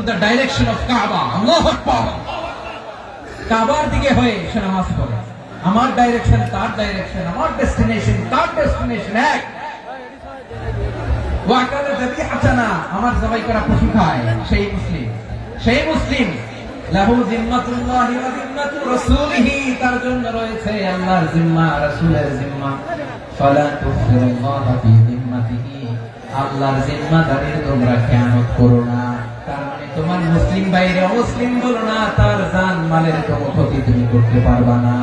to the direction of Kaaba. Allahu Akbar. কাবার দিকে হয়ে সে নামাজ পড়ে। আমার ডাইরেকশন তার ডাইরেকশন, আমার ডেস্টিনেশন তার ডেস্টিনেশন এক। ওয়াকালা যাবিহাতানা, আমার জবাই করা পশু খায় সেই মুসলিম। সেই মুসলিম লাহু জিম্মাতুল্লাহি ওয়া জিম্মাতু রাসূলিহি, তার জন্য রয়েছে আল্লাহর জিম্মা, রাসূলের জিম্মা। ফালা তুফিরুল্লাহা ফি জিম্মাতিহি, আল্লাহর জিম্মাদারির তোমরা খেয়ানত করো না। তার মানে তোমার মুসলিম বাইরে অমুসলিম বলো না, তার জান মালের কোনো ক্ষতি তুমি করতে পারবা না।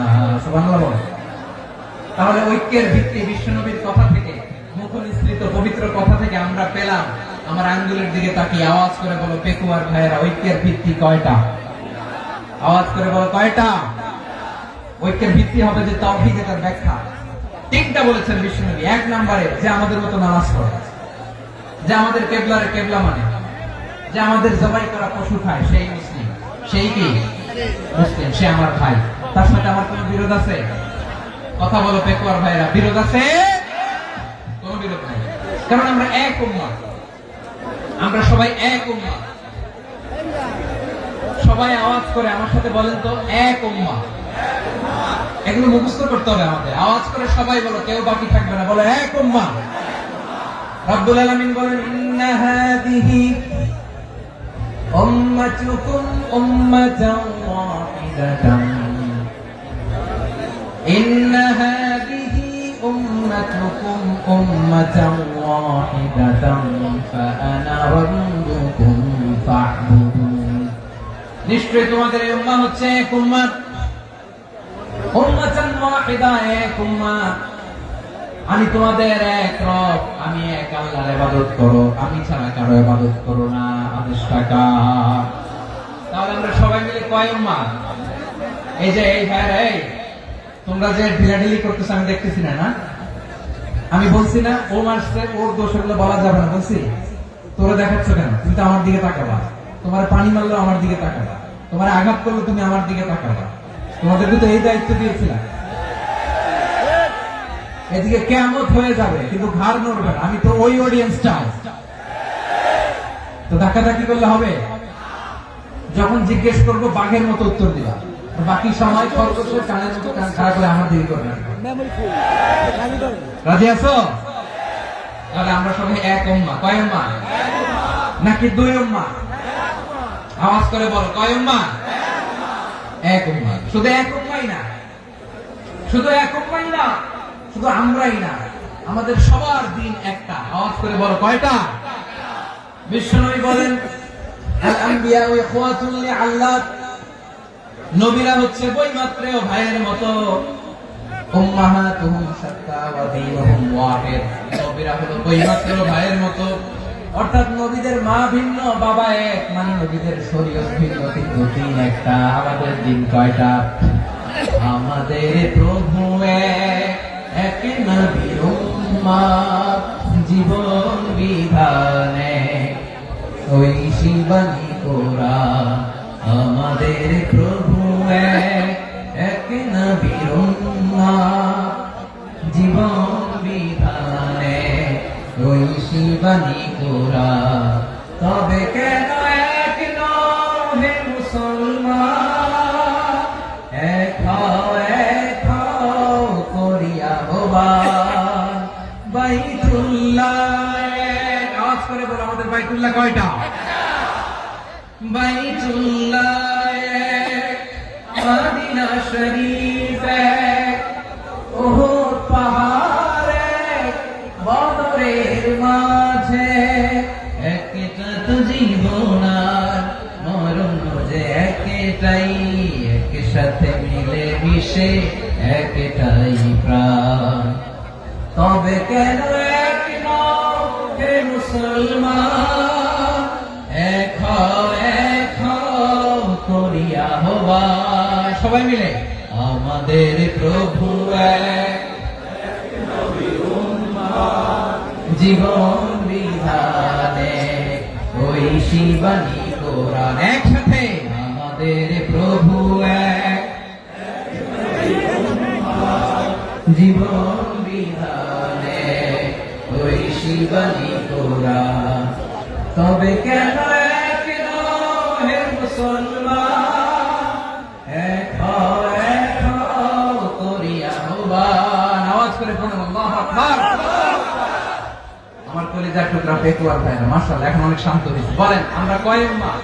সুবহানাল্লাহ বলো। তাহলে ঐক্যের ভিত্তি বিশ্বনবীর কথা থেকে, মুখনিসৃত পবিত্র কথা থেকে আমরা পেলাম। আমার আঙ্গুলের দিকে তাকিয়ে আওয়াজ করে বলো পেকুয়ার ভাইয়েরা, ঐক্যের ভিত্তি কয়টা? আওয়াজ করে বলো কয়টা? ঐক্যের ভিত্তি হবে যে তাওহীদ, এটার ব্যাখ্যা তিনটা বলেছেন বিশ্বনবী। এক নম্বরে যে আমাদের মতো নামাজ পড়ে, যে আমাদের কেবলারে কেবলা মানে, যে আমাদের জবাই করা পশু খায় সেই মুসলিম। সেই কি মুসলিম? সে আমার ভাই। তার সাথে আমার কোনো বিরোধ আছে? কথা বলো পেকুয়ার ভাইরা, বিরোধ আছে? কোনো বিরোধ নাই, কারণ আমরা এক উম্মাহ, আমরা সবাই এক উম্মাহ। সবাই আওয়াজ করে আমার সাথে বলেন তো, এক উম্মাহ। এগুলো মুখস্থ করতে হবে আমাদের। আওয়াজ করে সবাই বলো, কেউ বাকি থাকবে না, বলো এক উম্মাহ। রব্বুল আলামিন বলেন ইন্না হাদিহি উম্মাতুকুম উম্মাতান ওয়াহিদাতান, ইন্না হাদিহি উম্মাতুকুম উম্মাতান ওয়াহিদাতান ফাআনা রাব্বুকুম ফা'বুদুন। নিশ্চয়ই তোমাদের এই উম্মাহ হচ্ছে এক উম্মাহ, উম্মাতান ওয়াহিদা, এক উম্মাহ। আমি তোমাদের এক রব, আমি এক আল্লাহর ইবাদত করো, আমি ছাড়া কারো ইবাদত করো না। আদেশটা কার? তাহলে আমরা সবাই মিলে কয় উম্মাহ? এই যে এই ভাইরা, এই তোমরা যে ঢিলাঢিলি করতেছ আমি দেখতেছি না, না আমি বলছি না ও মারছে, ওর দোষ এগুলো বলা যাবে না বলছি? তোরা দেখাচ্ছ কেন? তুমি তো আমার দিকে তাকাবা। তোমার পানি মারলো আমার দিকে তাকাবা, তোমার আঘাত করলো তুমি আমার দিকে তাকাবা। তোমাদেরকে তো এই দায়িত্ব দিয়েছিলাম। এদিকে কিয়ামত হয়ে যাবে কিন্তু ঘাড় নড়বে না। আমি তো ওই অডিয়েন্সটা, তো ধাক্কাধাক্কি করলে হবে? যখন জিজ্ঞেস করবো বাঘের মতো উত্তর দিবা, বাকি সময় খরগোশের কানের মতো কান খাড়া করে আমার দিকে করবে। রাজি আছো? তাহলে আমরা সবাই এক উম্মাহ। কয় উম্মাহ? নাকি দুই উম্মাহ? আওয়াজ করে বলো কয় উম্মাহ? এক উম্মাহ। শুধু এক উম্মাহই না, শুধু এক উম্মাহই না, শুধু আমরাই না, আমাদের সবার দিন একটা। আওয়াজ করে বলো কয়টা? বিশ্বনবী বলেন আল আম্বিয়া ইখওয়াতুন লিআল্লাত, নবীরা হচ্ছে বৈমাত্রেয় ভাইয়ের মতো। উম্মাহাতুহুম শাত্তা ওয়া দীনুহুম ওয়াহিদ, নবীরা হলো বৈমাত্রেয় ভাইয়ের মতো। অর্থাৎ নবীদের মা ভিন্ন, বাবা এক, মানে নবীদের শরীয়ত ভিন্ন, কিন্তু দিন একটা। আমাদের দিন কয়টা? আমাদের প্রভু এক, নবীর উম্মাহ, জীবন বিধানে ওই শিবানী কোরআন। আমাদের প্রভু এক, নবীর উম্মাহ, জীবন বিধানে ওই শিবানী কোরআন। তবে কেন এক নও হে মুসলমান, এক হও করিয়া আহ্বান বাইতুল্লাহ। আওয়াজ করে বলো আমাদের বাইতুল্লাহ কয়টা? বাইতুল্লাহ এক, মদিনা শরীফ এক, ওহদ পাহাড় এক, বদরের মাঝে একটা তো জীবন আর মরণ যে একটাই, একসাথে মিলে মিশে একটাই প্রাণ। তবে কেন এক নও হে মুসলমান, এক হও করিয়া আহ্বান। সবাই মিলে আমাদের প্রভু এক, নবীর উম্মাহ, জীবন বিধানে ওই শিবানী কোরআন। একসাথে আমাদের প্রভু এক, জীবন বিধানে ওই শিবানী কোরআন। তবে কেন এক নও কলিজার টুকরা পেটুয়ার ভাইরা মাশাআল্লাহ এখন অনেক শান্ত হয়েছে। বলেন আমরা কয় উম্মাহ?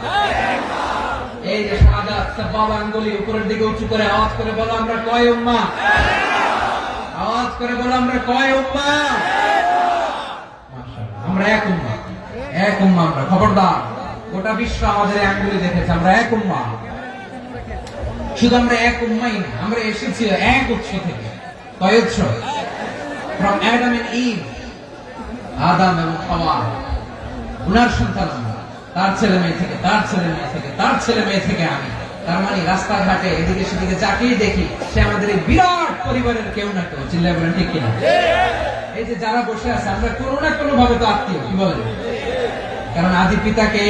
এই যে শাহাদাত সাব্বাব আঙ্গুলি উপরের দিকে উঁচু করে আওয়াজ করে বলো আমরা কয় উম্মাহ? আওয়াজ করে বলো আমরা কয় উম্মাহ? মাশাআল্লাহ আমরা এক উম্মাহ, এক উম্মাহ আমরা। খবরদার, গোটা বিশ্ব আমাদের আঙ্গুলি দেখেছে আমরা এক উম্মাহ। শুধু আমরা এক উম্মাই না, আমরা এসেছি এক উৎস থেকে। কয় উৎস? From Adam and Eve, আদম এবং হাওয়া, উনার সন্তান আমরা, তার ছেলে মেয়ে থেকে, তার ছেলে মেয়ে থেকে, তার ছেলে মেয়ে থেকে আমি। তার মানে রাস্তাঘাটে এদিকে সেদিকে যাকেই দেখি সে আমাদের এই বিরাট পরিবারের কেউ না কেউ। চিল্লায় বলেন ঠিক কিনা? এই যে যারা বসে আছে আমরা কোনো না কোনো ভাবে তো আত্মীয়, কি বলেন? কারণ আদি পিতাকে,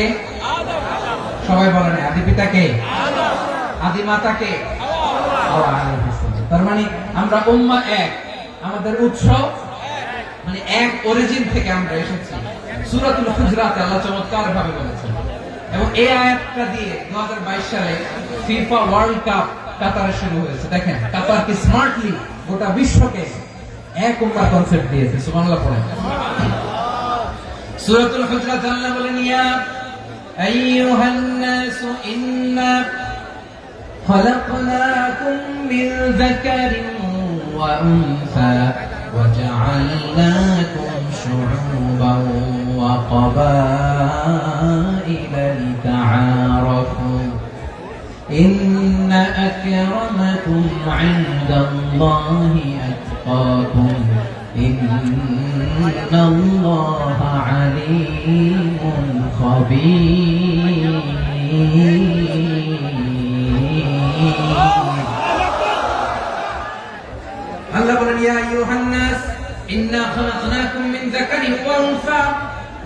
সবাই বলেন আদি পিতাকে, আদি মাতাকে, তার মানে আমরা উম্মাহ এক, আমাদের উৎস মানে এক, অরিজিন থেকে আমরা এসেছি। সূরাতুল হুজরাতে আল্লাহ চমৎকার ভাবে বলেছেন। এবং এই আয়াতটা দিয়ে 2022 সালে ফিফা ওয়ার্ল্ড কাপ কাতারে শুরু হয়েছে। দেখেন কাতার কি স্মার্টলি গোটা বিশ্বকে এক উম্মাহ কনসেপ্ট দিয়েছে। সুবহানাল্লাহ পড়েন। সূরাতুল হুজরাত আল্লাহ বলেন ইয়া আইয়ুহান নাসু ইন্না খলাকনাকুম মিন যাকারিন ওয়া উনসা وجعلناكم شعوبا وقبائل لتعارفوا إن أكرمكم عند الله أتقاكم إن الله عليم خبير আল্লাহ বলেন ইয়া আইয়ুহান নাস ইন্না খালাকনাকুম মিন যাকারিন ওয়া উনসা,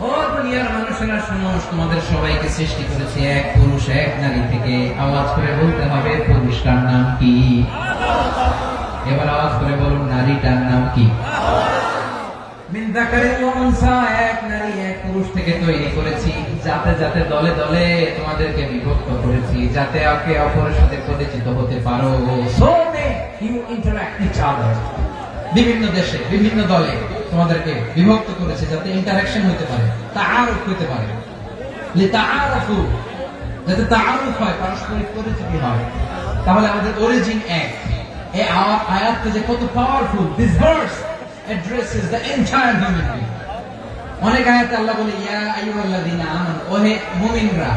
ও দুনিয়ার মানুষেরা শোনো, তোমাদের সবাইকে সৃষ্টি করেছি এক পুরুষ এক নারী থেকে। আওয়াজ করে বলতে হবে পুরুষটার নাম কি? এবার আওয়াজ করে বলুন নারীটার নাম কি? মিন যাকারিন ওয়া উনসা, এক নারী এক পুরুষ থেকে তৈরি করেছি। যাতে যাতে দলে দলে তোমাদেরকে বিভক্ত করেছি, যাতে একে অপরের সাথে পরিচিত হতে পারো। So you interact each other, বিভিন্ন দেশে বিভিন্ন দলে তোমাদেরকে বিভক্ত করেছে যাতে ইন্টারঅ্যাকশন হতে পারে, তাআরুফ হতে পারে। লিতাআরফু, যাতে তাআরুফ হয়, পারস্পরিক পরিচিতি হয়। তাহলে আমাদের অরিজিন এক। এই আয়াতটা যে কত powerful. This verse addresses the entire human being. অনেক আয়াতে আল্লাহ বলে ইয়া আইয়ুহাল্লাযীনা আমানু, ওহে মুমিনরা।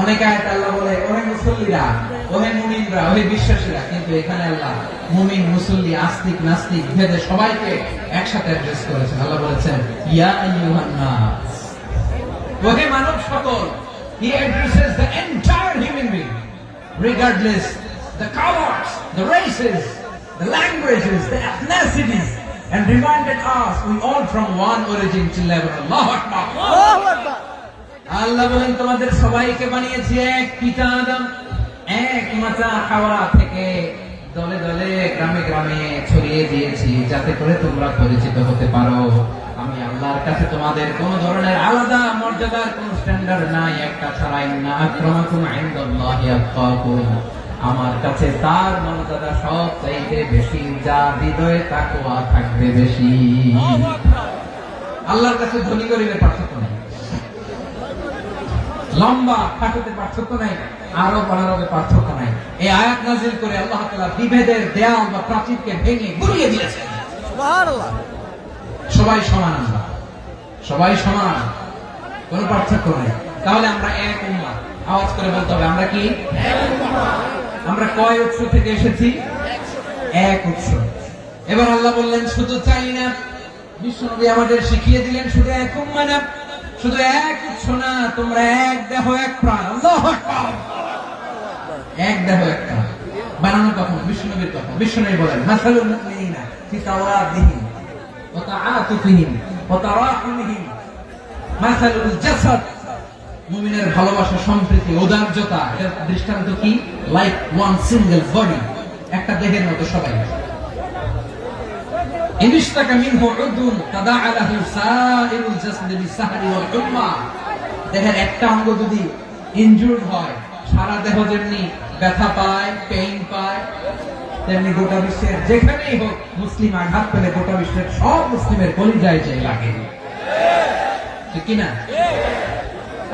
অনেক আয়াতে আল্লাহ বলে ওহে মুসল্লিরা, ওহে মুমিনরা, ওহে বিশ্বাসীরা। কিন্তু এখানে আল্লাহ মুমিন মুসল্লি আস্তিক নাস্তিক ভেদে সবাইকে একসাথে অ্যাড্রেস করেছেন। আল্লাহ বলেছেন ইয়া আইয়ুহান নাস, ওহে মানব সকল। He addresses the entire human being regardless the colors, the races, the languages, the ethnicities, and reminded us we all from one origin. Allahu Akbar, Allahu Akbar। আল্লাহ বলেন তোমাদের সবাইকে বানিয়েছি এক পিতা আদম, এক মাতা হাওয়া থেকে। দলে দলে গ্রামে গ্রামে ছড়িয়ে দিয়েছি যাতে করে তোমরা পরিচিত হতে পারো। আমি আল্লাহর কাছে তোমাদের কোন ধরনের আলাদা মর্যাদার কোন স্ট্যান্ডার্ড নাই, একটা ছাড়া। ইন্না আকরামাকুম ইনদাল্লাহি আতকাকুম, আমার কাছে তার মর্যাদা সব চাইতে বেশি, যার হৃদয়ে তাকওয়া থাকবে বেশি। আল্লাহর কাছে ধনী গরিবের পার্থক্য নেই, লম্বা খাটোতে পার্থক্য নাই, আরব অনারবে পার্থক্য নাই। এই আয়াত নাযিল করে আল্লাহ তাআলা বিভেদের দেয়াল বা প্রাচীরকে ভেঙে গুড়িয়ে দিয়েছেন। সুবহানাল্লাহ। সবাই সমান, আমরা সবাই সমান, কোনো পার্থক্য নাই। তাহলে আমরা এক উম্মাহ। আওয়াজ করে বলতে হবে আমরা কি? এক উম্মাহ। আমরা কয় উৎস থেকে এসেছি? এক উৎস। এবার আল্লাহ বললেন শুধু চাই না, বিশ্বনবী আমাদের শিখিয়ে দিলেন শুধু এক উম্মাহ না, শুধু এক উৎস না, তোমরা এক দেহ এক প্রাণ। আল্লাহু আকবার। এক দেহ এক প্রাণ বানানো কখন? বিশ্বনবীর কথা। বিশ্বনবী বলেন মাসালুল মুমিনিনা ফি তাওয়াদিহিম ওয়া তাআতুফিহিম ওয়া তারাহুমিহিম মাসালুল জাসাদ, মুমিনের ভালোবাসা, সম্প্রীতি, ঔদার্যতা, এর দৃষ্টান্ত কি? লাইক ওয়ান সিঙ্গেল বডি, একটা দেহের মতো সবাই। ইনশতাকা মিনহু উদুন তাদাআ লাহু সাইরুল জাসদি বিসাহরি ওয়াল হুম্মা, দেহের একটা অঙ্গ যদি ইনজুর্ড হয় সারা দেহ যেমনি ব্যথা পায়, পেইন পায়, তেমনি গোটা বিশ্বের যেখানেই হোক মুসলিম আঘাত পেলে গোটা বিশ্বের সব মুসলিমের কলিজায় যে লাগে। ঠিক কি না?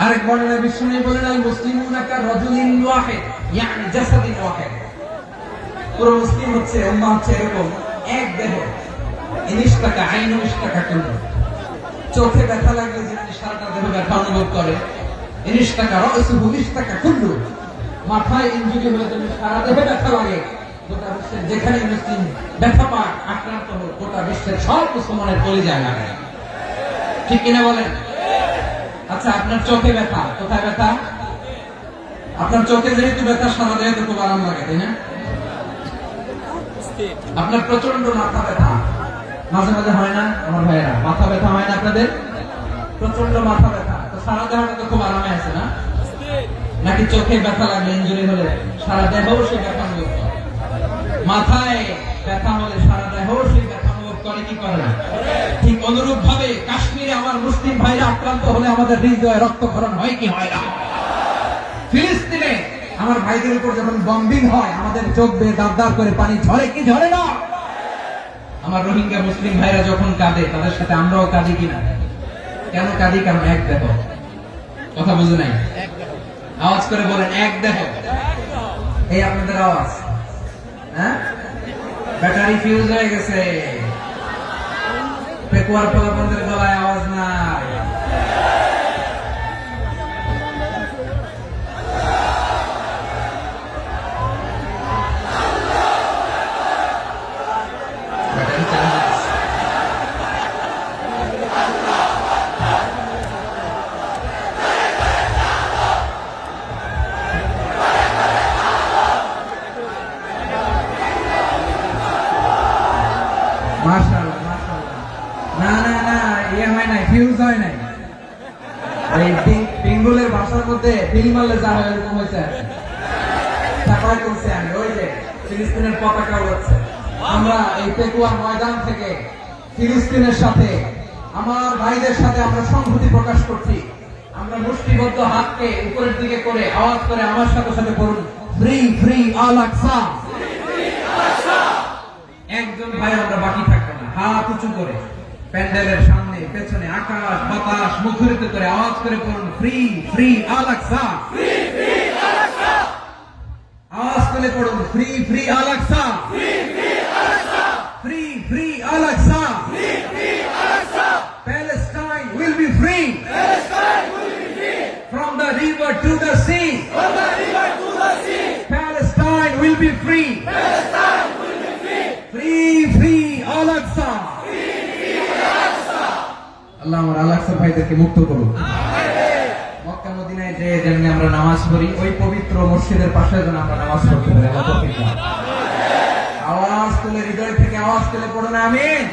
আরেক বর্ণনায় বিশ্বনবী বলেন আল মুসলিমুনা কা রাজুলিন ওয়াহিদ ইয়ানি জাসাদিন ওয়াহিদ। পুরো মুসলিম হচ্ছে উম্মাহ হচ্ছে এরকম এক দেহ। ইনিশতাকা আইনু ইশতাকা কুল্লু। চোখে ব্যথা লাগলে যেমনি সারাটা দেহ ব্যথা অনুভব করে, ইনিশতাকা রাসুহু ইশতাকা কুল্লু। মাথায় ইনজুরি হলে যেমনি সারা দেহে ব্যথা লাগে, গোটা বিশ্বের যেখানে মুসলিম ব্যথা পায় আক্রান্ত হোক, গোটা বিশ্বের সব মুসলমানের কলিজায় লাগে। ঠিক কিনা বলেন? আচ্ছা, আপনার চোখে ব্যথা, কোথায় ব্যথা? আপনার চোখে যেহেতু ব্যথা, সারা দেহে তো খুব আরাম লাগে, তাই না? আপনার প্রচন্ড মাথা ব্যথা মাঝে মাঝে হয় না আমার ভাইয়েরা? মাথা ব্যথা হয় না আপনাদের? প্রচন্ড মাথা ব্যথা, তো সারা দেহ তো খুব আরামে আছে না? নাকি চোখে ব্যথা লাগলে ইনজুরি হলে সারা দেহও সে ব্যথা অনুভব করে? মাথায় ব্যথা হলে সারা দেহও সে ব্যথা অনুভব করে কি করে না? ঠিক অনুরূপ ভাবে কাশ্মীরে আমার মুসলিম ভাইরা আক্রান্ত হলে আমাদের হৃদয়ে রক্তক্ষরণ হয় কি হয় না? ফিলিস্তিনে আমার ভাইদের উপর যখন বম্বিং হয় আমাদের চোখ বেয়ে দাঁত দাঁত করে পানি ঝরে কি ঝরে না? আমার রোহিঙ্গা মুসলিম ভাইরা যখন কাঁদে তাদের সাথে আমরাও কাঁদি কিনা? কেন কাঁদি? কারণ এক দেহ। কথা বুঝে নাই? আওয়াজ করে বলেন এক দেহ। এই আপনাদের আওয়াজ, হ্যাঁ? ব্যাটারি ফিউজ হয়ে গেছে, পেকুয়ার পোলাপনদের গলায় আওয়াজ নাই। মাশাআল্লাহ, মাশাআল্লাহ। না না না, ইয়ে হয় নাই, ফিউজ হয় নাই। এই পিঙ্গুলের ভাষার মধ্যে পিল মারলে যা হয় এরকম হয়েছে। তারপরে করছে আমি ওই যে ফিলিস্তিনের পতাকা উড়াচ্ছে। আমরা এই পেকুয়ার ময়দান থেকে ফিলিস্তিনের সাথে, আমার ভাইদের সাথে আমরা সংহতি প্রকাশ করছি। আমরা মুষ্টিবদ্ধ হাতকে উপরের দিকে করে আওয়াজ করে আমার সাথে সাথে পড়ুন, ফ্রি ফ্রি আল আকসা। একজন ভাই আমরা বাকি থাকবো না, হাত উঁচু করে প্যান্ডেলের সামনে পেছনে আকাশ বাতাস মুখরিত করে আওয়াজ করে পড়ুন, ফ্রি ফ্রি আল আকসা। আওয়াজ করে পড়ুন, free free Al Aqsa, free free Al Aqsa. Palestine will be free from the river to the sea. Palestine will be free. Free, free, Al-Aqsa. আল্লাহ আমার আল-আকসা ভাইদেরকে মুক্ত করুন। মক্কা মদিনায় যে যেমনি আমরা নামাজ পড়ি, ওই পবিত্র মসজিদের পাশে যেন আমরা নামাজ পড়তে পারি। আওয়াজ তুলে, হৃদয় থেকে আওয়াজ তুলে পড়ুন আমিন।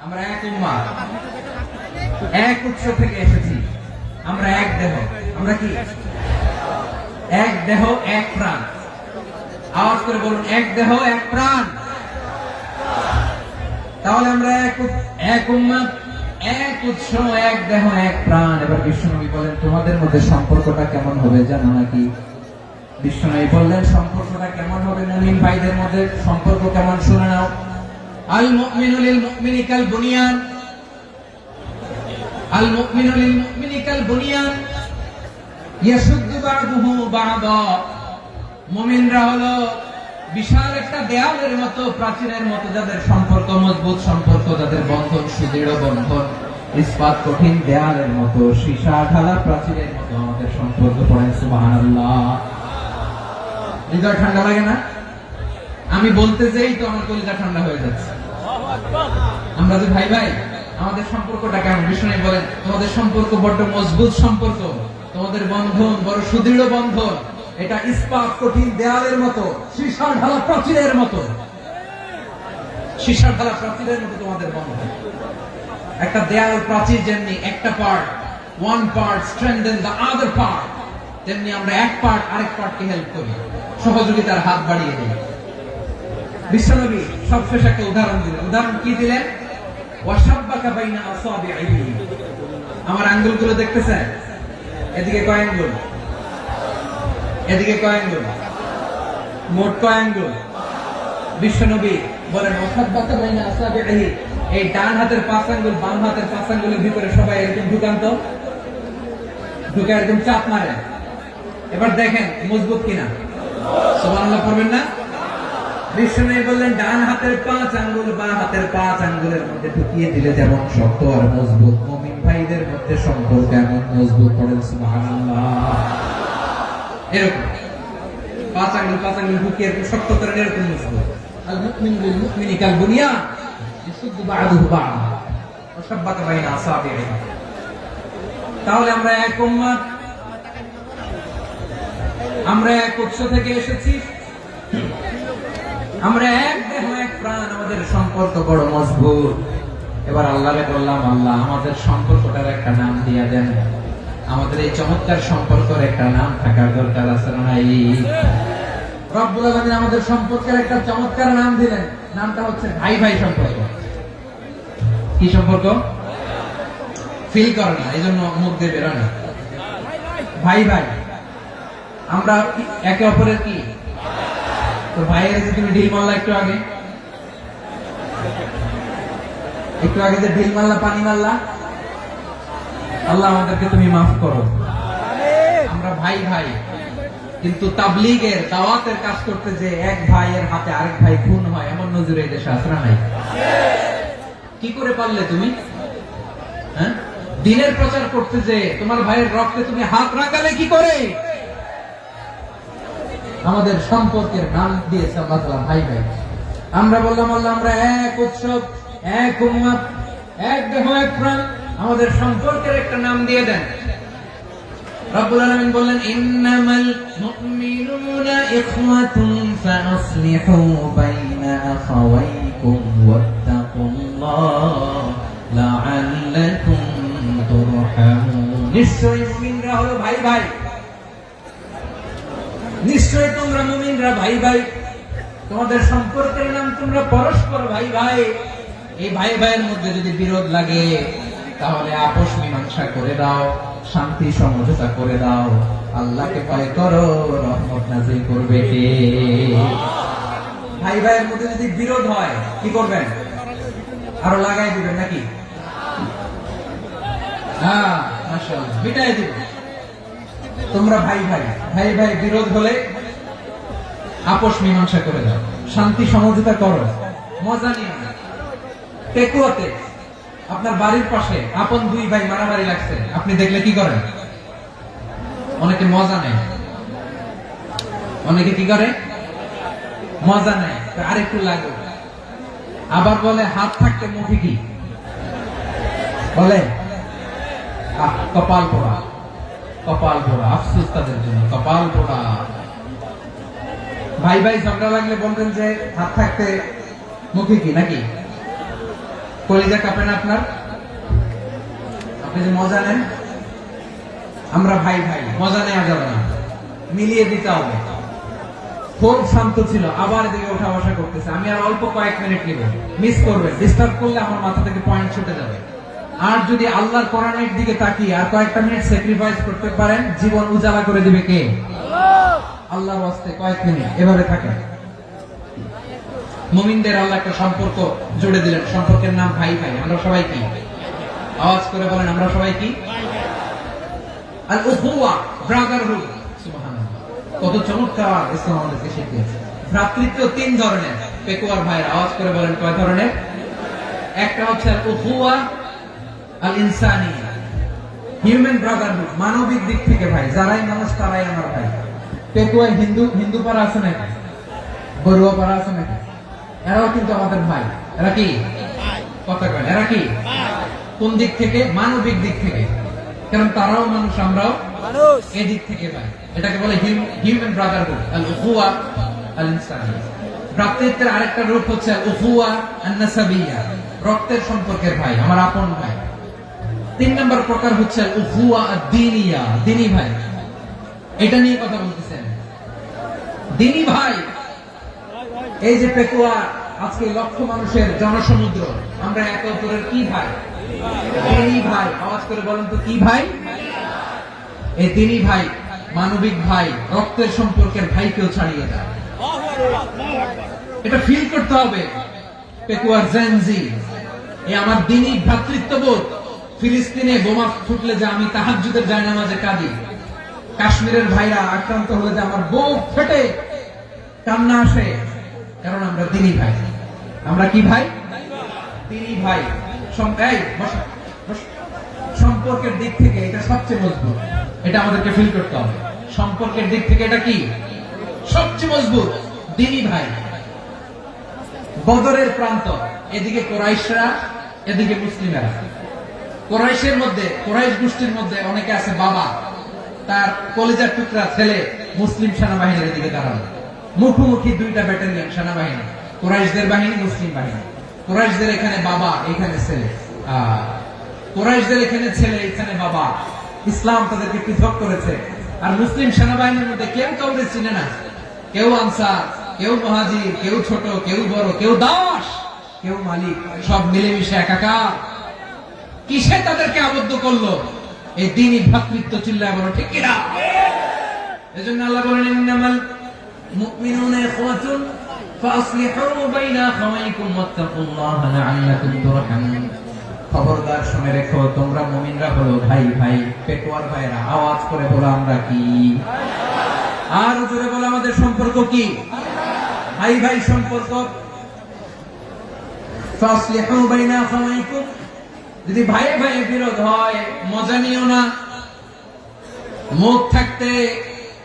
আমরা এক উম্মাহ, এক উৎস থেকে এসেছি, আমরা এক দেহ। আমরা কি? এক দেহ এক প্রাণ। আওয়াজ করে বলুন, এক দেহ এক প্রাণ। তাহলে আমরা এক উম্মাহ, এক উৎস, এক দেহ এক প্রাণ। এবার বিশ্বনবী বলেন তোমাদের মধ্যে সম্পর্কটা কেমন হবে জানো নাকি? বিশ্বনবী বললেন সম্পর্কটা কেমন হবে? মুমিন ভাইদের মধ্যে সম্পর্ক কেমন শুনে নাও। আল মুমিনু লিল মুমিনি কাল বুনিয়ান, আল মুমিনু লিল মুমিনি কাল বুনিয়ান ইয়াশুদ্দু বা'দুহু বা'দা। মুমিনরা হলো বিশাল একটা দেয়ালের মতো, প্রাচীরের মতো, যাদের সম্পর্ক মজবুত, সম্পর্ক যাদের বন্ধন সুদৃঢ় বন্ধন, ইস্পাত কঠিন দেয়ালের মতো, সীসা ঢালা প্রাচীরের মতো আমাদের সম্পর্ক। পড়েন সুবহানাল্লাহ। হৃদয় ঠান্ডা লাগে না? আমি বলতে যেই তো আমার কলিজা ঠান্ডা হয়ে যাচ্ছে। আমরা যে ভাই ভাই, আমাদের সম্পর্কটা কেমন? বিষ্ণু বলেন তোমাদের সম্পর্ক বড্ড মজবুত সম্পর্ক, তোমাদের বন্ধন বড় সুদৃঢ় বন্ধন, এটা ইস্পাত কঠিন দেয়ালের মতো, সীসা ঢালা প্রাচীরের মতো। সীসা ঢালা প্রাচীরের মতো তোমাদের বন্ধন। একটা দেয়াল প্রাচীর যেমনি একটা part, one part strengthen the other part, তেমনি আমরা এক পার্ট আরেক পার্টকে হেল্প করি, সহযোগিতার হাত বাড়িয়ে দিই। বিশ্বনবী সবশেষ একটা উদাহরণ দিলেন। উদাহরণ কি দিলেন? ওয়াশাব্বাকা বাইনা আসাবিহি। আমার আঙ্গুলগুলো দেখতেছেন? এদিকে কয় আঙ্গুল? এদিকে কয় আঙ্গুল? মোট কয় আঙ্গুল? বিশ্বনবী বলেন ওয়াসাব্বাতা বাইনা আসাবিহি, এই ডান হাতের 5 আঙ্গুল বাম হাতের 5 আঙ্গুলের ভিতরে সবাই এরকম ঢুকান তো, ঢুকে এরকম চাপ মারে। এবার দেখেন মজবুত কিনা, সুবহানাল্লাহ পড়বেন না? বিষ্ণু বললেন ডান হাতের 5 আঙ্গুল বাম হাতের 5 আঙ্গুলের মধ্যে ঢুকিয়ে দিলে যেমন শক্ত আর মজবুত, মুমিন ভাইদের মধ্যে সম্পর্ক এমন মজবুত। পড়েন সুবহানাল্লাহ। এরকম 5 আঙ্গুল ঢুকিয়ে শক্ত করে এরকম মজবুত। আল মুমিনু লিল মুমিনি কাল বুনিয়ান ইয়াসুদ্দু বা'দুহু বা'দা ওয়া শাব্বাতা বাইনা আসাবিহি। তাহলে আমরা এক উম্মত, আমরা এক উৎস থেকে এসেছি, আমরা এক দেহ এক প্রাণ, আমাদের সম্পর্ক বড় মজবুত। এবার আল্লাহরে বললাম, আল্লাহ আমাদের সম্পর্কটার একটা নাম দিয়া দেন। আমাদের এই চমৎকার সম্পর্কের একটা নাম থাকার দরকার আছে না নাই? রব্বুল আলামিন আমাদের সম্পর্কের একটা চমৎকার নাম দিলেন, নামটা হচ্ছে ভাই ভাই সম্পর্ক। কি সম্পর্ক? ফিল করে না, এই জন্য মুখ দিয়ে বেরোয় না। ভাই ভাই, আমরা একে অপরের কি? তো ভাইয়ের যে তুমি ঢিল মারলা একটু আগে যে ঢিল মারলা, পানি মারলা, আল্লাহ আমাদেরকে তুমি মাফ করো। আমরা ভাই ভাই, কিন্তু তাবলীগের দাওয়াতের কাজ করতে যে এক ভাইয়ের হাতে আরেক ভাই খুন হয়, এমন নজির এই দেশে আছে না নাই? কি করে পারলে তুমি? হ্যাঁ, দিনের প্রচার করতে যে তোমার ভাইয়ের রক্তে তুমি হাত রাখালে কি করে? আমাদের সম্পর্কের নাম দিয়েছে আল্লাহ তাআলা ভাই ভাই। আমরা বললাম আল্লাহ আমরা এক উৎসব, এক উম্মত, এক দেহ এক প্রাণ, আমাদের সম্পর্কের একটা নাম দিয়ে দেন। রব্বুল আলামিন বললেন ইন্নামাল মুমিনুনা ইখওয়াতুন ফাআসলিহু বাইনা আখাওয়াইকুম ওয়াত্তাকুল্লাহ লাআল্লাকুম তুরহামুন। নিশ্চয়ই মুমিনরা হলো ভাই ভাই, নিশ্চয়ই তোমরা মুমিনরা ভাই ভাই, তোমাদের সম্পর্কের নাম তোমরা পরস্পর ভাই ভাই। এই ভাই ভাইয়ের মধ্যে যদি বিরোধ লাগে তাহলে আপোষ মীমাংসা করে দাও, শান্তি সমঝোতা করে দাও। আল্লাহকে ভয় করো, রহমত নাযিল করবে কে? ভাই ভাইয়ের মধ্যে যদি বিরোধ হয় কি করবেন? আরো লাগাই দিবেন নাকি? হ্যাঁ, মাশাআল্লাহ, মিটাই দিবেন। তোমরা ভাই ভাই, ভাই ভাই বিরোধ হলে আপোষ মীমাংসা করে দাও, শান্তি সমঝোতা করো, মজা নিয়ে না। পেকুয়াতে আপনার বাড়ির পাশে আপন দুই ভাই মারামারি লাগছে, আপনি দেখলে কি করেন? অনেকে মজা নেয়, অনেকে কি করে? মজা নেয়, আরেকটু লাগে। আবার বলে হাত থাকতে মুঠি কি বলে? কপাল পোড়া, কপাল পোড়া, আফসোস তাদের জন্য, কপাল পোড়া। ভাই ভাই ঝগড়া লাগলে বলবেন যে হাত থাকতে মুখে কি, নাকি? কলিজা কাঁপে না আপনার? আপনি যে মজা নেন। আমরা ভাই ভাই, মজা নেওয়া যাবে না, মিলিয়ে দিতে হবে। খুব শান্ত ছিল, আবার এদিকে ওঠা বসা করতেছে। আমি আর অল্প কয়েক মিনিট নিব, মিস করবেন। ডিস্টার্ব করলে আমার মাথা থেকে পয়েন্ট ছুটে যাবে। আর যদি আল্লাহর কোরআনের দিকে তাকিয়ে আর কয়েকটা মিনিট স্যাক্রিফাইস করতে পারেন, জীবন উজালা করে দিবে কে? আল্লাহর ওয়াস্তে কয়েক মিনিট এভাবে থাকেন। মুমিনদের আল্লাহ একটা সম্পর্ক জুড়ে দিলেন, সম্পর্কের নাম ভাই ভাই। আমরা সবাই কি? আওয়াজ করে বলেন, আমরা সবাই কি? আল উখুয়া, ব্রাদারহুড। সুবহানাল্লাহ, কত চমৎকার ইসলাম আমাদেরকে শিখিয়েছে। ভ্রাতৃত্ব 3 ধরনের। পেকুয়ার ভাইরা আওয়াজ করে বলেন, কয় ধরনের? একটা হচ্ছে আল উখুয়া আল ইনসানিয়া, হিউম্যান ব্রাদারহুড, মানবিক দিক থেকে ভাই, যারাই মানুষ তারাই আমার ভাই। পেকুয়ায় হিন্দু পাড়া আছে নাকি? বড়ুয়া পাড়া আছে নাকি? এরাও কিন্তু আমাদের ভাই। এরা কি? কথা কয়, এরা কি? কোন দিক থেকে? মানবিক দিক থেকে। কারণ তারাও মানুষ, আমরাও মানুষ, এদিক থেকে ভাই। এটাকে বলে হিউম্যান ব্রাদারহুড, আল উখুয়া আল ইনসানিয়া। ভ্রাতৃত্বের আরেকটা রূপ হচ্ছে আল উখুয়া আন নাসাবিয়া, রক্তের সম্পর্কের ভাই, আমার আপন ভাই। 3 নম্বর প্রকার হচ্ছে আল উখুয়া আদ-দীনিয়া, দ্বীনি ভাই। এটা নিয়ে কথা বলতেছেন, দ্বীনি ভাই। এই যে পেকুয়া, আজকে লক্ষ মানুষের জনসমুদ্র, আমরা একে অপরের কি ভাই? দ্বীনি ভাই। আওয়াজ করে বলেন তো, কি ভাই? এই দ্বীনি ভাই, মানবিক ভাই, রক্তের সম্পর্কের ভাইকেও ছাড়িয়ে যায়। এটা ফিল করতে হবে। পেকুয়ার জেনজি, এই আমার দ্বীনি ভ্রাতৃত্ববোধ। ফিলিস্তিনে বোমা ফুটলে যে আমি তাহাজ্জুদের জায়নামাজে কাঁদি, কাশ্মীরের ভাইরা আক্রান্ত হলে যে আমার বুক ফেটে কান্না আসে, কারণ আমরা দ্বীনি ভাই। আমরা কি ভাই? দ্বীনি ভাই। সম্পর্কের দিক থেকে এটা সবচেয়ে মজবুত, এটা আমাদেরকে ফিল করতে হবে। সম্পর্কের দিক থেকে এটা কি সবচেয়ে মজবুত? দ্বীনি ভাই। বদরের প্রান্ত, এদিকে কোরাইশরা, এদিকে মুসলিমেরা। কোরাইশের মধ্যে, কোরাইশ গোষ্ঠীর মধ্যে অনেকে আছে বাবা, তার কলিজার টুকরা ছেলে মুসলিম সেনাবাহিনীর দিকে দাঁড়ানো। মুখোমুখি দুইটা ব্যাটালিয়ন সেনাবাহিনী, কোরাইশদের বাহিনী, মুসলিম বাহিনী। কোরাইশদের এখানে বাবা, এখানে ছেলে। কোরাইশদের এখানে ছেলে, এখানে বাবা। ইসলাম তাদেরকে পৃথক করেছে। আর মুসলিম সেনাবাহিনীর মধ্যে কেউ কাউকে চিনে না। কেউ আনসার, কেউ মুহাজির, কেউ ছোট, কেউ বড়, কেউ দাস, কেউ মালিক, সব মিলেমিশে একাকার। কিসে তাদেরকে আবদ্ধ করলো? এই দ্বীনি ভ্রাতৃত্ব। চিল্লায় বলো ঠিক কিনা? এজন্য আল্লাহ বলেন, ইন্নামাল মুমিনুনা ইখওয়াতুন ফাসলিহু বাইনা আখাওয়াইকুম ওয়াত্তাকুল্লাহা লাআল্লাকুম তুরহামুন। খবরদার শুনে রেখো, তোমরা মুমিনরা হলো ভাই ভাই। পেকুয়ার ভাইরা আওয়াজ করে বলো আমরা কি? আর জোরে বলো আমাদের সম্পর্ক কি? ভাই ভাই সম্পর্ক। ফাসলিহু বাইনা আখাওয়াইকুম। যদি ভাই ভাই বিরোধ হয়, মজা নিও না। মুখ থাকতে,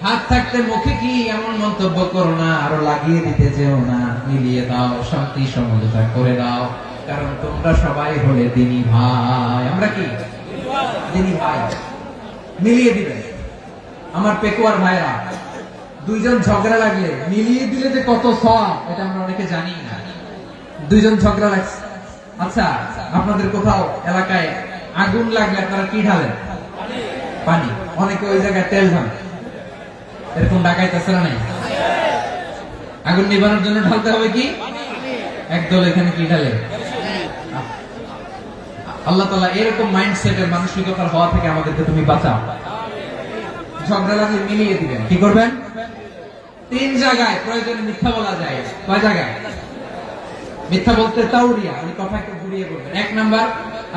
হাত থাকতে মুখে কি এমন মন্তব্য করো না, আরো লাগিয়ে দিতে যেও না। মিলিয়ে দাও, শান্তি সমঝোতা করে দাও, কারণ তোমরা সবাই হলে দ্বীনি ভাই। আমরা কি? দ্বীনি ভাই। মিলিয়ে দিবে। আমার পেকুয়ার ভাইরা, দুইজন ঝগড়া লাগলে মিলিয়ে দিলে যে কত সওয়াব, এটা আমরা অনেকে জানি না। দুইজন ঝগড়া লাগছে, আচ্ছা আপনাদের কোথাও এলাকায় আগুন লাগলে আপনারা কি ঢালেন? পানি। অনেকে ওই জায়গায় তেল ঢালে। এরকম ডাকাইতেছে না? নাই? আগুন নিবানোর জন্য ঢালতে হবে কি? একদল এখানে কি ঢালে? আল্লাহ তাআলা এরকম মাইন্ডসেটের মানসিকতার হওয়া থেকে আমাদেরকে তুমি বাঁচাও। ঝগড়া লাগলে মিলিয়ে দিবেন। কি করবেন? 3 জায়গায় প্রয়োজনে মিথ্যা বলা যায়। কয় জায়গায় মিথ্যা বলতে? তাওরিয়া, ওই কথাকে ঘুরিয়ে বলবেন। 1 নাম্বার,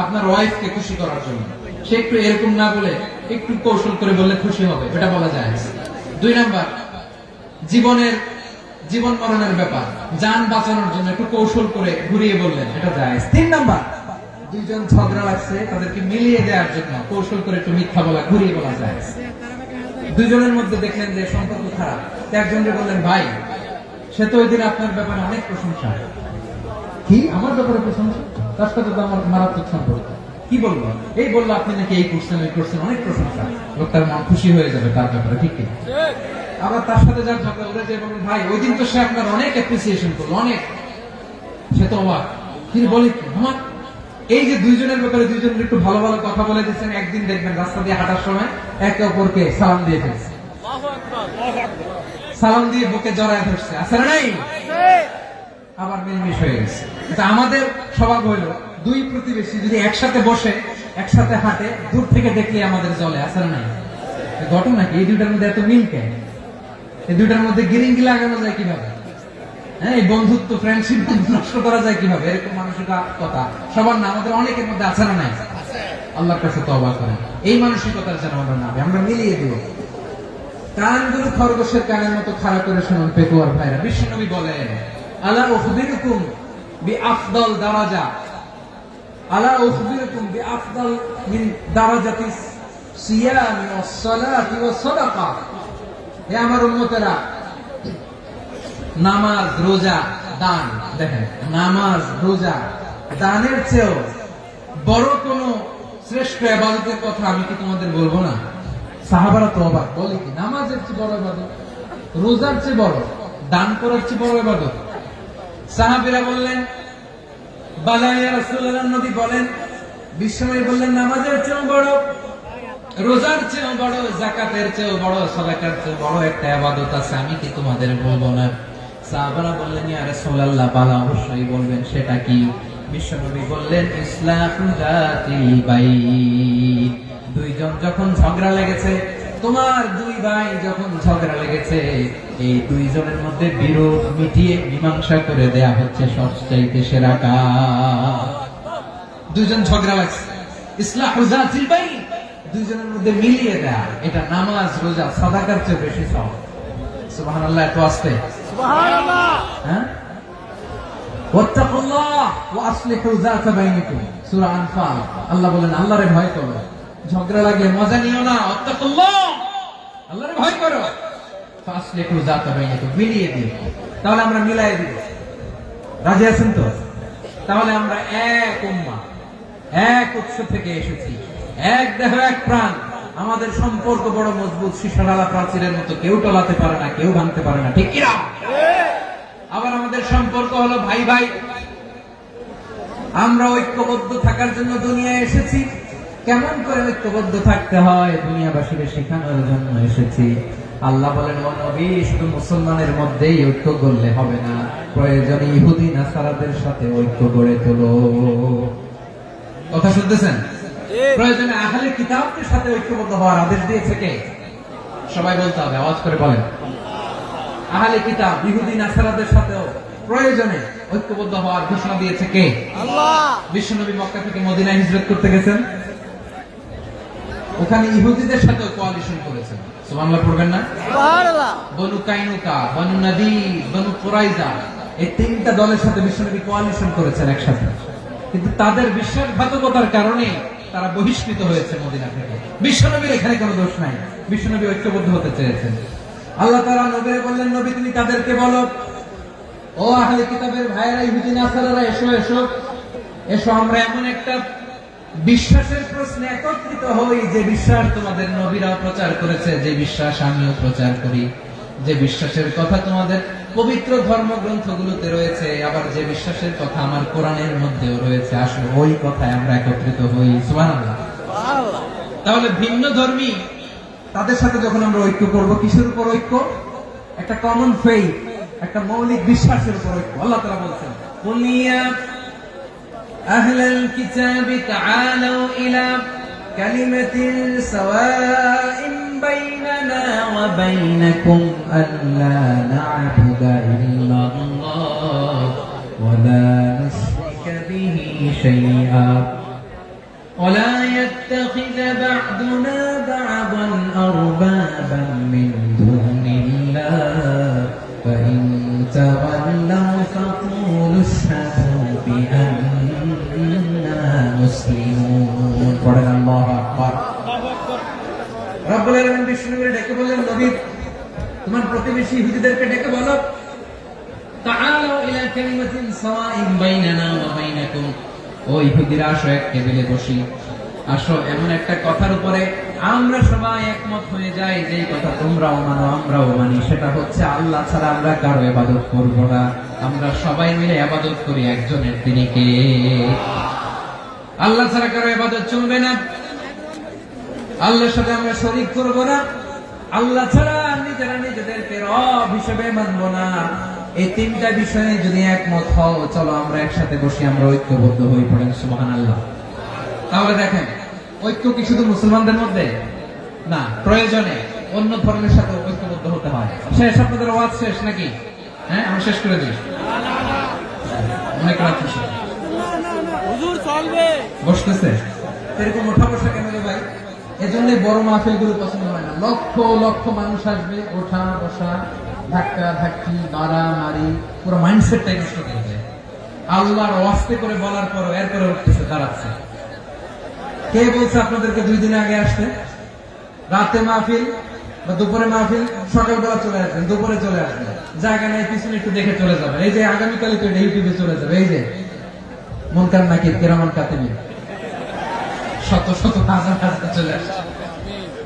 আপনার ওয়াইফকে খুশি করার জন্য। সে একটু এরকম না বলে একটু কৌশল করে বললে খুশি হবে, এটা বলা যায়। 2 নাম্বার, জীবন মরণের ব্যাপার, জান বাঁচানোর জন্য একটু কৌশল করে ঘুরিয়ে বললেন, এটা যায়। 3 নাম্বার, দুইজন ঝগড়া লাগছে, তাদেরকে মিলিয়ে দেওয়ার জন্য কৌশল করে একটু মিথ্যা বলা, ঘুরিয়ে বলা যায়। দুইজনের মধ্যে দেখলেন যে সম্পর্ক খারাপ, একজনকে বললেন ভাই, সে তো ওই দিন আপনার ব্যাপারে অনেক প্রশংসা। কি? আমার ব্যাপারে প্রশংসা? তার সাথে তো আমার মারাত্মক সম্পর্ক। কি বলবো? এই বললো আপনি নাকি এই করছেন, ওই করছেন, অনেক প্রশংসা। লোকটার মন খুশি হয়ে যাবে তার ব্যাপারে, ঠিক কিনা? আবার তার সাথে যার ঝগড়া উঠে যে বলবেন ভাই, ওই দিন তো সে আপনার অনেক অ্যাপ্রিসিয়েশন করলো, অনেক। সে তো অবাক। তিনি বলে কি আমার? এই যে দুইজনের ব্যাপারে দুইজনের একটু ভালো ভালো কথা বলে দিচ্ছেন, একদিন দেখবেন রাস্তা দিয়ে হাঁটার সময় একে অপরকে সালাম দিয়ে ফেলছে, সালাম দিয়ে বুকে জড়ায় ধরছে, আছে না নাই? আবার মিলমিশ হয়ে গেছে। আমাদের স্বভাব হইলো, দুই প্রতিবেশী যদি একসাথে বসে একসাথে হাঁটে, দূর থেকে দেখলে আমাদের জলে, আছে না নাই? ঘটনা কি? এই দুইটার মধ্যে এত মিল কেন? এই দুইটার মধ্যে গিরিঙ্গি লাগানো যায় কিভাবে? হ্যাঁ, এই বন্ধুত্ব, ফ্রেন্ডশিপ নষ্ট করা যায় কিভাবে? এরকম মানসিকতা সবার না, আমাদের অনেকের মধ্যে আছে না নাই? আল্লাহর কাছে তওবা করেন, এই মানসিকতার যেন আমরা না, আমরা মিলিয়ে দিব। কানগুলো খরগোশের কানের মতো খাড়া করে শুনুন পেকুয়ার ভাইরা। বিশ্বনবী বলেন, আলা উখবিরুকুম বিআফদাল দারাজা, আলা উখবিরুকুম বিআফদাল মিন দারাজাতিস সিয়ামি ওয়াস সালাতি ওয়াস সাদাকা। হে আমার উম্মতেরা, নামাজ, রোজা, দান, দেখেন নামাজ, রোজা, দানের চেয়েও বড় কোন শ্রেষ্ঠ ইবাদতের কথা আমি কি তোমাদের বলবো না? সাহাবারা তো অবাক, বলে কি নামাজের চেয়ে বড় ইবাদত, রোজার চেয়ে বড়, দান করার চেয়ে বড় ইবাদত? সাহাবীরা বললেন বালা ইয়া রাসূলুল্লাহ। নবী বলেন, বিশ্বনবী বললেন নামাজের চেয়েও বড়, রোজার চেয়েও বড়, যাকাতের চেয়েও বড়, সাদাকার চেয়েও বড় একটা ইবাদত আছে, আমি কি তোমাদের বলবো না? সাহাবারা বললেন, ইয়া রাসূলুল্লাহ, বালা, অবশ্যই বলবেন, সেটা কি? বিশ্বনবী বললেন, ইসলাহু যাতিল বাইন। দুইজন যখন ঝগড়া লেগেছে, তোমার দুই ভাই যখন ঝগড়া লেগেছে, এই দুইজনের মধ্যে বিরোধ মিটিয়ে মীমাংসা করে দেয়া হচ্ছে সবচাইতে সেরা কাজ। দুইজন ঝগড়া লাগছে, ইসলাহু যাতিল বাইন, দুইজনের মধ্যে মিলিয়ে দেয়া, এটা নামাজ রোজা সাদাকার চেয়ে বেশি সওয়াব। সুবহানাল্লাহ, এত আস্তে সুবহানাল্লাহ। হ্যাঁ, ওয়াত্তাকুল্লাহ ওয়া আসলিহু যাতা বাইনিকুম, সূরা আনফাল। আল্লাহ বলেন আল্লাহরে ভয় করো, ঝগড়া লাগলে মজা নিও না, ওয়াত্তাকুল্লাহ, আল্লাহরে ভয় করো, ফাসলিহু যাতা বাইনিকুম, মিলিয়ে দিও। তাহলে আমরা মিলাই দিব, রাজি আছেন তো? তাহলে আমরা এক উম্মাহ, এক উৎস থেকে এসেছি, এক দেহ এক প্রাণ, আমাদের সম্পর্ক বড় মজবুত, শিশারালা প্রাচীরের মতো, কেউ টলাতে পারে না, কেউ ভাঙতে পারে না, ঠিক কিনা? আবার আমাদের সম্পর্ক হলো ভাই ভাই, আমরা ঐক্যবদ্ধ থাকার জন্য দুনিয়ায় এসেছি। কেমন করে ঐক্যবদ্ধ থাকতে হয় দুনিয়াবাসীকে শেখানোর জন্য এসেছি। আল্লাহ বলেন, ও নবী, শুধু মুসলমানের মধ্যেই ঐক্য করলে হবে না, প্রয়োজনে ইহুদি নাসারাদের সাথে ঐক্য গড়ে তোলো। কথা শুনতেছেন? প্রয়োজনে আহলে কিতাবদের সাথে ঐক্যবদ্ধ হওয়ার আদেশ দিয়েছে কে? সবাই বলতে হবে, আওয়াজ করে বলেন। আহলে কিতাব ইহুদি নাসারাদের সাথেও প্রয়োজনে ঐক্যবদ্ধ হওয়ার ঘোষণা দিয়েছে কে? আল্লাহ। বিশ্বনবী মক্কা থেকে মদিনায় হিজরত করতে গেছেন, ওখানে ইহুদিদের সাথেও কোয়ালিশন করেছেন। সুবহানাল্লাহ পড়বেন না? সুবহানাল্লাহ। বনু কাইনুকা, বনু নাদির, বনু কুরাইজা, এই তিনটা দলের সাথে বিশ্বনবী কোয়ালিশন করেছেন একসাথে। কিন্তু তাদের বিশ্বাসঘাতকতার কারণে তারা বহিষ্কৃত হয়েছে মদিনা থেকে। বিশ্বনবীর এখানে কোনো দোষ নাই, বিশ্বনবী ঐক্যবদ্ধ হতে চেয়েছেন। আল্লাহ তাআলা নবীকে বললেন, নবী তুমি তাদেরকে বলো, ও আহলে কিতাবের ভাইয়েরা, ইহুদি নাসারারা, এসো এসো এসো, আমরা এমন একটা বিশ্বাসের প্রশ্নে একত্রিত হই, যে বিশ্বাস তোমাদের নবীরাও প্রচার করেছে, যে বিশ্বাস আমিও প্রচার করি, যে বিশ্বাসের কথা তোমাদের পবিত্র ধর্মগ্রন্থগুলোতে রয়েছে, আবার যে বিশ্বাসের কথা আমার কোরআনের মধ্যেও রয়েছে, আসলে ওই কথায় আমরা একত্রিত হই। সুবহানাল্লাহ। তাহলে ভিন্ন ধর্মী তাদের সাথে যখন আমরা ঐক্য করব, কিসের উপর ঐক্য? একটা কমন ফেইথ, একটা মৌলিক বিশ্বাসের উপর ঐক্য। আল্লাহ তাআলা বলছেন, কুল ইয়া আহলাল কিতাবি তাআলু ইলা কালিমাতিন সাওয়াইন বাইনানা ওয়া বাইনাকুম আল্লা না'বুদা ইল্লাল্লাহ ওয়া লা নুশরিকা বিহি শাইআ ولا يتخذ بعضنا بعضا أربابا من دون الله فإن تولوا فقولوا اشهدوا بأننا مسلمون. পড়েন আল্লাহু আকবার। রব্বুল আলামিন বিষ্ণুকে ডেকে বললেন, নবী তোমার প্রতিবেশী ইহুদিদেরকে ডেকে বলো, তাআলু ইলা কালিমাতিন সাওয়াইন বাইনানা ওয়া বাইনাকুম, ও ইহুদিরা আসো, এক টেবিলে বসি, আসো এমন একটা কথার উপরে আমরা সবাই একমত হয়ে যাই, যে কথা তোমরাও মানো আমরাও মানি, সেটা হচ্ছে আল্লাহ ছাড়া আমরা কারো ইবাদত করব না, আমরা সবাই মিলে ইবাদত করি একজনের, তিনি কে? আল্লাহ ছাড়া কারো ইবাদত চলবে না, আল্লাহর সাথে আমরা শরীক করব না, আল্লাহ ছাড়া নিজেরা নিজেদেরকে রব হিসেবে মানব না। এই তিনটা বিষয়ে যদি একমত হও, চলো আমরা একসাথে বসি, আমরা ঐক্যবদ্ধ হই। পড়েন সুবহানাল্লাহ। তাহলে দেখেন, ঐক্য কি শুধু মুসলমানদের মধ্যে না, প্রয়োজনে অন্য ধর্মের সাথে ঐক্যবদ্ধ হতে হয়। শেষ, আপনাদের ওয়াজ শেষ নাকি? হ্যাঁ, আমি শেষ করে দিই। অনেক রাত বসতেছে, এরকম ওঠা বসা কেন রে ভাই? এজন্য বড় মাহফিল গুলো পছন্দ হয় না। লক্ষ লক্ষ মানুষ আসবে, ওঠা বসা, ধাক্কা ধাক্কি, মারামারি, পুরো মাইন্ডসেটটাই নষ্ট হয়ে যায়। আল্লাহর ওয়াস্তে করে বলার পরও এরপরে উঠতেছে, দাঁড়াচ্ছে। কে বলছে আপনাদেরকে 2 দিন আগে আসতে? রাতে মাহফিল বা দুপুরে মাহফিল, সকালবেলা চলে আসবেন, দুপুরে চলে আসবেন, জায়গা নাই পিছনে একটু দেখে চলে যাবেন। এই যে আগামীকালই তো ইউটিউবে চলে যাবে, এই যে মুনকার নাকির কিরামান কাতিবিন, শত শত হাজার হাজার চলে আসছে,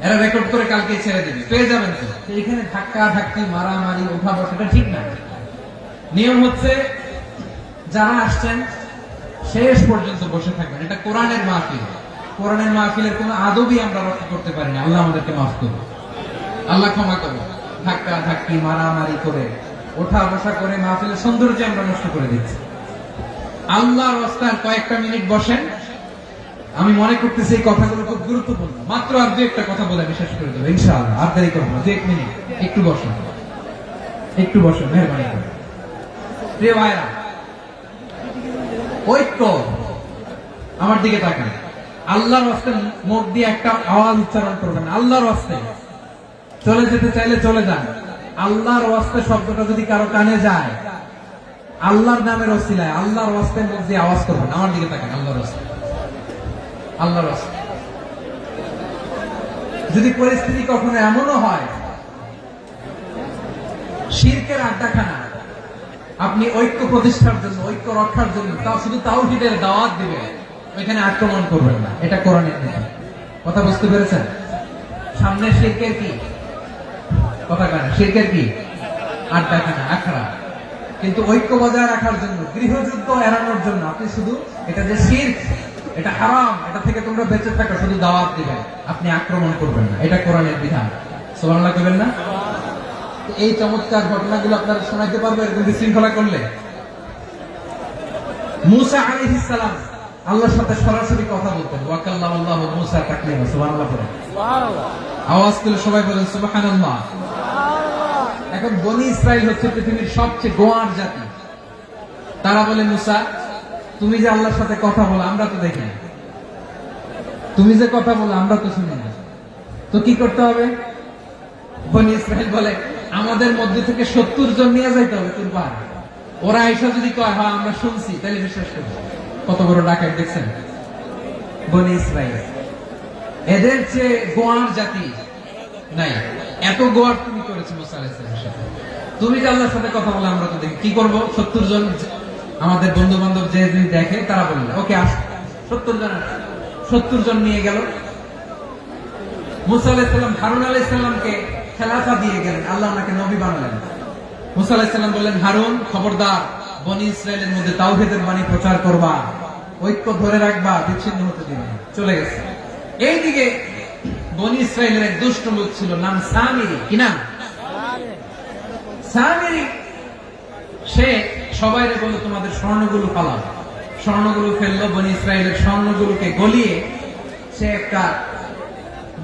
এরা রেকর্ড করে কালকে ছেড়ে দিবে, পেয়ে যাবেন তো। এখানে ধাক্কা ধাক্কি, মারামারি, উঠা বসাটা ঠিক না। নিয়ম হচ্ছে যারা আসছেন শেষ পর্যন্ত বসে থাকবেন। এটা কোরআনের মাহফিল, কোরআনের মাহফিলের কোন আদবই আমরা রক্ষা করতে পারি না। আল্লাহ আমাদেরকে মাফ করুন, আল্লাহ ক্ষমা করুন। ধাক্কা ধাক্কি, মারামারি করে, ওঠা বসা করে মাহফিলের সৌন্দর্য আমরা নষ্ট করে দিচ্ছি। আল্লাহর রাস্তায় কয়েকটা মিনিট বসেন, আমি মনে করতেছি এই কথাগুলো খুব গুরুত্বপূর্ণ। মাত্র আর দু একটা কথা বলে আমি শেষ করে দেবো ইনশাআল্লাহ। আর দেরি করবো না, 1 মিনিট। একটু বসুন, একটু বসুন, মেহরবানি করে। প্রিয় ভাইরা, ঐক্য, আমার দিকে তাকান। আল্লাহর ওয়াস্তে মুখ দিয়ে একটা আওয়াজ উচ্চারণ করবেন, আল্লাহর ওয়াস্তে। চলে যেতে চাইলে চলে যান। আল্লাহর ওয়াস্তে শব্দটা যদি কারো কানে যায়, আল্লাহর নামের ওসিলায় আল্লাহর ওয়াস্তে মুখ দিয়ে আওয়াজ করবেন। আমার দিকে তাকান, আল্লাহর ওয়াস্তে, আল্লাহর ওয়াস্তে। যদি পরিস্থিতি কখনো এমনও হয় শিরকের আড্ডাখানা, আপনি ঐক্য প্রতিষ্ঠার জন্য, ঐক্য রক্ষার জন্য তাও শুধু তাওহীদের দাওয়াত দিবেন, ওইখানে আক্রমণ করবেন না। এটা কোরআনের নীতি। কথা বুঝতে পেরেছেন? সামনে শিরকের কি কথা কানে, শিরকের কি আড্ডাখানা, আখড়া। কিন্তু ঐক্য বজায় রাখার জন্য, গৃহযুদ্ধ এড়ানোর জন্য আপনি শুধু এটা যে শিরক, এটা হারাম, এটা থেকে তোমরা বেঁচে থাকো, শুধু দাওয়াত দিবেন, আপনি আক্রমণ করবেন না। এটা কোরআনের বিধান। সুবহানাল্লাহ কইবেন না? এই চমৎকার ঘটনাগুলো আপনারা শোনাইতে পারবে এরকম বিশৃঙ্খলা করলে। মুসা আলাইহিস সালাম আল্লাহর সাথে সরাসরি কথা বলতেন। ওয়া কাল্লামাল্লাহু মুসা তাকলিমা। সুবহানাল্লাহ পড়েন, সুবহানাল্লাহ। আওয়াজ তুলে সবাই বলেন সুবহানাল্লাহ। এখন বনি ইসরাইল হচ্ছে পৃথিবীর সবচেয়ে গোয়ার জাতি। তারা বলে, মুসা তুমি যে আল্লাহর সাথে কথা বলো আমরা তো দেখি না, তুমি যে কথা বলো আমরা তো শুনি না, তো কি করতে হবে? বনি ইসরাইল বলে, আমাদের মধ্যে থেকে 70 জন নিয়ে যাইতে হবে কুরবান। ওরা আইসা যদি কয় হ্যাঁ আমরা শুনছি, তাহলে বিশ্বাস করবো। কত বড় ডাকাত দেখছেন বনি ইসরাইল। এদের চেয়ে গোয়ার জাতি নাই। এত গোয়ার তুমি করেছো মুসা আলাইহিস সালামের সাথে। তুমি যে আল্লাহর সাথে কথা বলে আমরা তো দেখি, কি করবো? 70 জন আমাদের বন্ধু বান্ধব যে যদি দেখে তারা বললে ওকে আস, 70 জন 70 জন নিয়ে গেল। মুসা আলাইহিস সালাম হারুন আলাইহিস সালামকে খেলাফা দিয়ে গেলেন, আল্লাহ ওনাকে নবী বানালেন। মুসা আলাইহিস সালাম বললেন, হারুন খবরদার, বনি ইসরায়েলের মধ্যে তাওহীদের বাণী প্রচার করবা, ঐক্য ধরে রাখবা, বিচ্ছিন্ন হতে দিবে না। চলে গেছে। এইদিকে বনি ইসরায়েলের এক দুষ্ট লোক ছিল, নাম সামিরি। কি নাম? সামিরি। সে সবাইরে বলল তোমাদের স্বর্ণগুলো পালাও। স্বর্ণগুলো ফেললো, বনি ইসরায়েলের স্বর্ণগুলোকে গলিয়ে সে একটা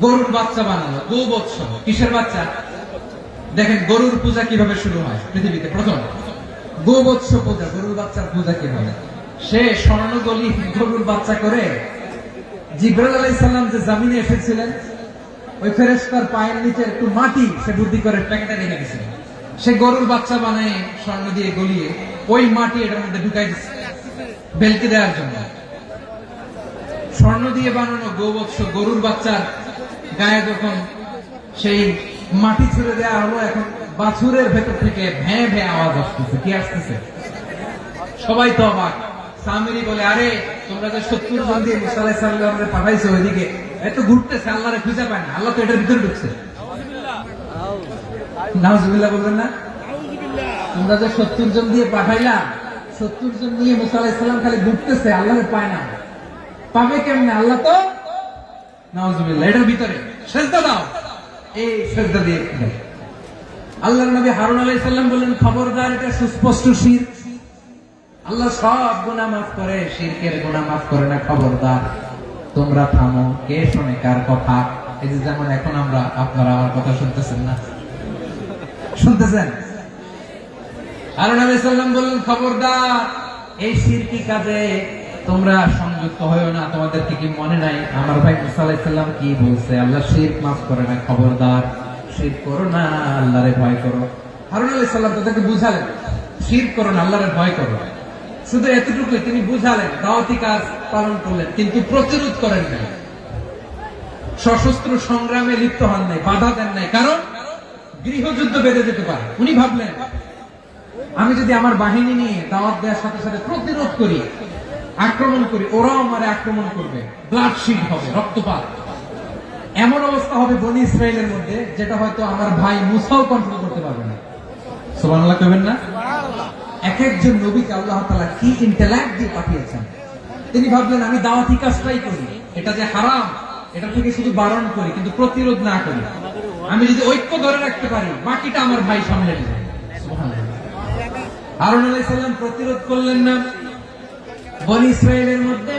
গরুর বাচ্চা বানালো। গোবৎস। কিসের বাচ্চা? দেখেন গরুর পূজা কিভাবে শুরু হয় পৃথিবীতে প্রথম। গোবৎস পূজা, গরুর বাচ্চার পূজা কিভাবে। সে স্বর্ণ গলি গরুর বাচ্চা করে জিবরাইল আলাইহিস সালাম যে জমিনে এসেছিলেন, ওই ফেরেশতার পায়ের নিচে একটু মাটি সে বুদ্ধি করে প্যাকেটে রেখে দিয়েছিল। সে গরুর বাচ্চা বানায় স্বর্ণ দিয়ে গলিয়ে ওই মাটি এটার মধ্যে ঢুকাই দিচ্ছে বেলকে দেওয়ার জন্য। স্বর্ণ দিয়ে বানানো গোবৎস গরুর বাচ্চার গায়ে যখন সেই মাটি ছুড়ে দেওয়া হলো, এখন বাছুরের ভেতর থেকে ভ্যাঁ ভ্যাঁ আওয়াজ আসতেছে। কি আসতেছে? সবাই তো অবাক। সামিরি বলে, আরে তোমরা যে 70 জন দিয়ে মুসা আলাইহিস সালামকে পাঠাইছো ওইদিকে, এত ঘুরতেছে, আল্লাহরে খুঁজে পায় না, আল্লাহ তো এটার ভিতরে ঢুকছে। নাউজুবিল্লাহ বলবেন না? তোমরা যে 70 জন দিয়ে পাঠাইলা, 70 জন নিয়ে মুসা আলাইহিস সালাম খালি ঘুরতেছে, আল্লাহরে পায় না। পাবে কেমনে? আল্লাহ তো নাউজুবিল্লাহ এটার ভিতরে। সেজদা দাও। এই সেজদা দিয়ে আল্লাহর নবী হারুন আলাইহিস সালাম বললেন, খবরদার, এটা সুস্পষ্ট শিরক। আল্লাহ সব গুনাহ মাফ করে, শিরকের গুনাহ মাফ করে না। খবরদার, তোমরা থামো। কে শোনে কার কথা? এই যে যেমন এখন আমরা, আপনারা আমার কথা শুনতেছেন না? শুনতেছেন? হারুন আলাইহিস সালাম বললেন, খবরদার, এই শিরকি কাজে তোমরা সংযুক্ত হয়ো না। তোমাদেরকে কি মনে নাই আমার ভাই মুসা আলাইহিস সালাম কি বলছে? আল্লাহ শিরক মাফ করে না। খবরদার, শিরক করো না, আল্লাহরে ভয় করো। হারুন আলাইহিস সালাম তাদেরকে বুঝালেন, শিরক করো না, আল্লাহরে ভয় করো। শুধু এতটুকুই তিনি বুঝালেন, দাওয়াতি কাজ পালন করলেন, কিন্তু প্রতিরোধ করেন নাই, সশস্ত্র সংগ্রামে লিপ্ত হন নাই, বাধা দেন নাই। কারণ গৃহযুদ্ধ বেঁধে যেতে পারে। উনি ভাবলেন, আমি যদি আমার বাহিনী নিয়ে দাওয়াত দেওয়ার সাথে সাথে প্রতিরোধ করি, আক্রমণ করি, ওরাও আমারে আক্রমণ করবে, ব্লাডশিট হবে, রক্তপাত। এমন অবস্থা হবে বনি ইসরায়েলের মধ্যে, যেটা হয়তো আমার ভাই মুসাও কন্ট্রোল করতে পারবে না। সুবহানাল্লাহ কইবেন না? এক একজন নবীকে আল্লাহ তাআলা কি ইন্টেলেক্ট দিয়ে পাঠিয়েছেন। তিনি ভাবলেন, আমি দাওয়াতি কাজটাই করি, এটা যে হারাম এটা থেকে শুধু বারণ করি, কিন্তু প্রতিরোধ না করি। আমি যদি ঐক্য ধরে রাখতে পারি, বাকিটা আমার ভাই সামলে নেবে। সুবহানাল্লাহ। হারুন আলাইহিস সালাম প্রতিরোধ করলেন না, বনী ইসরায়েলের মধ্যে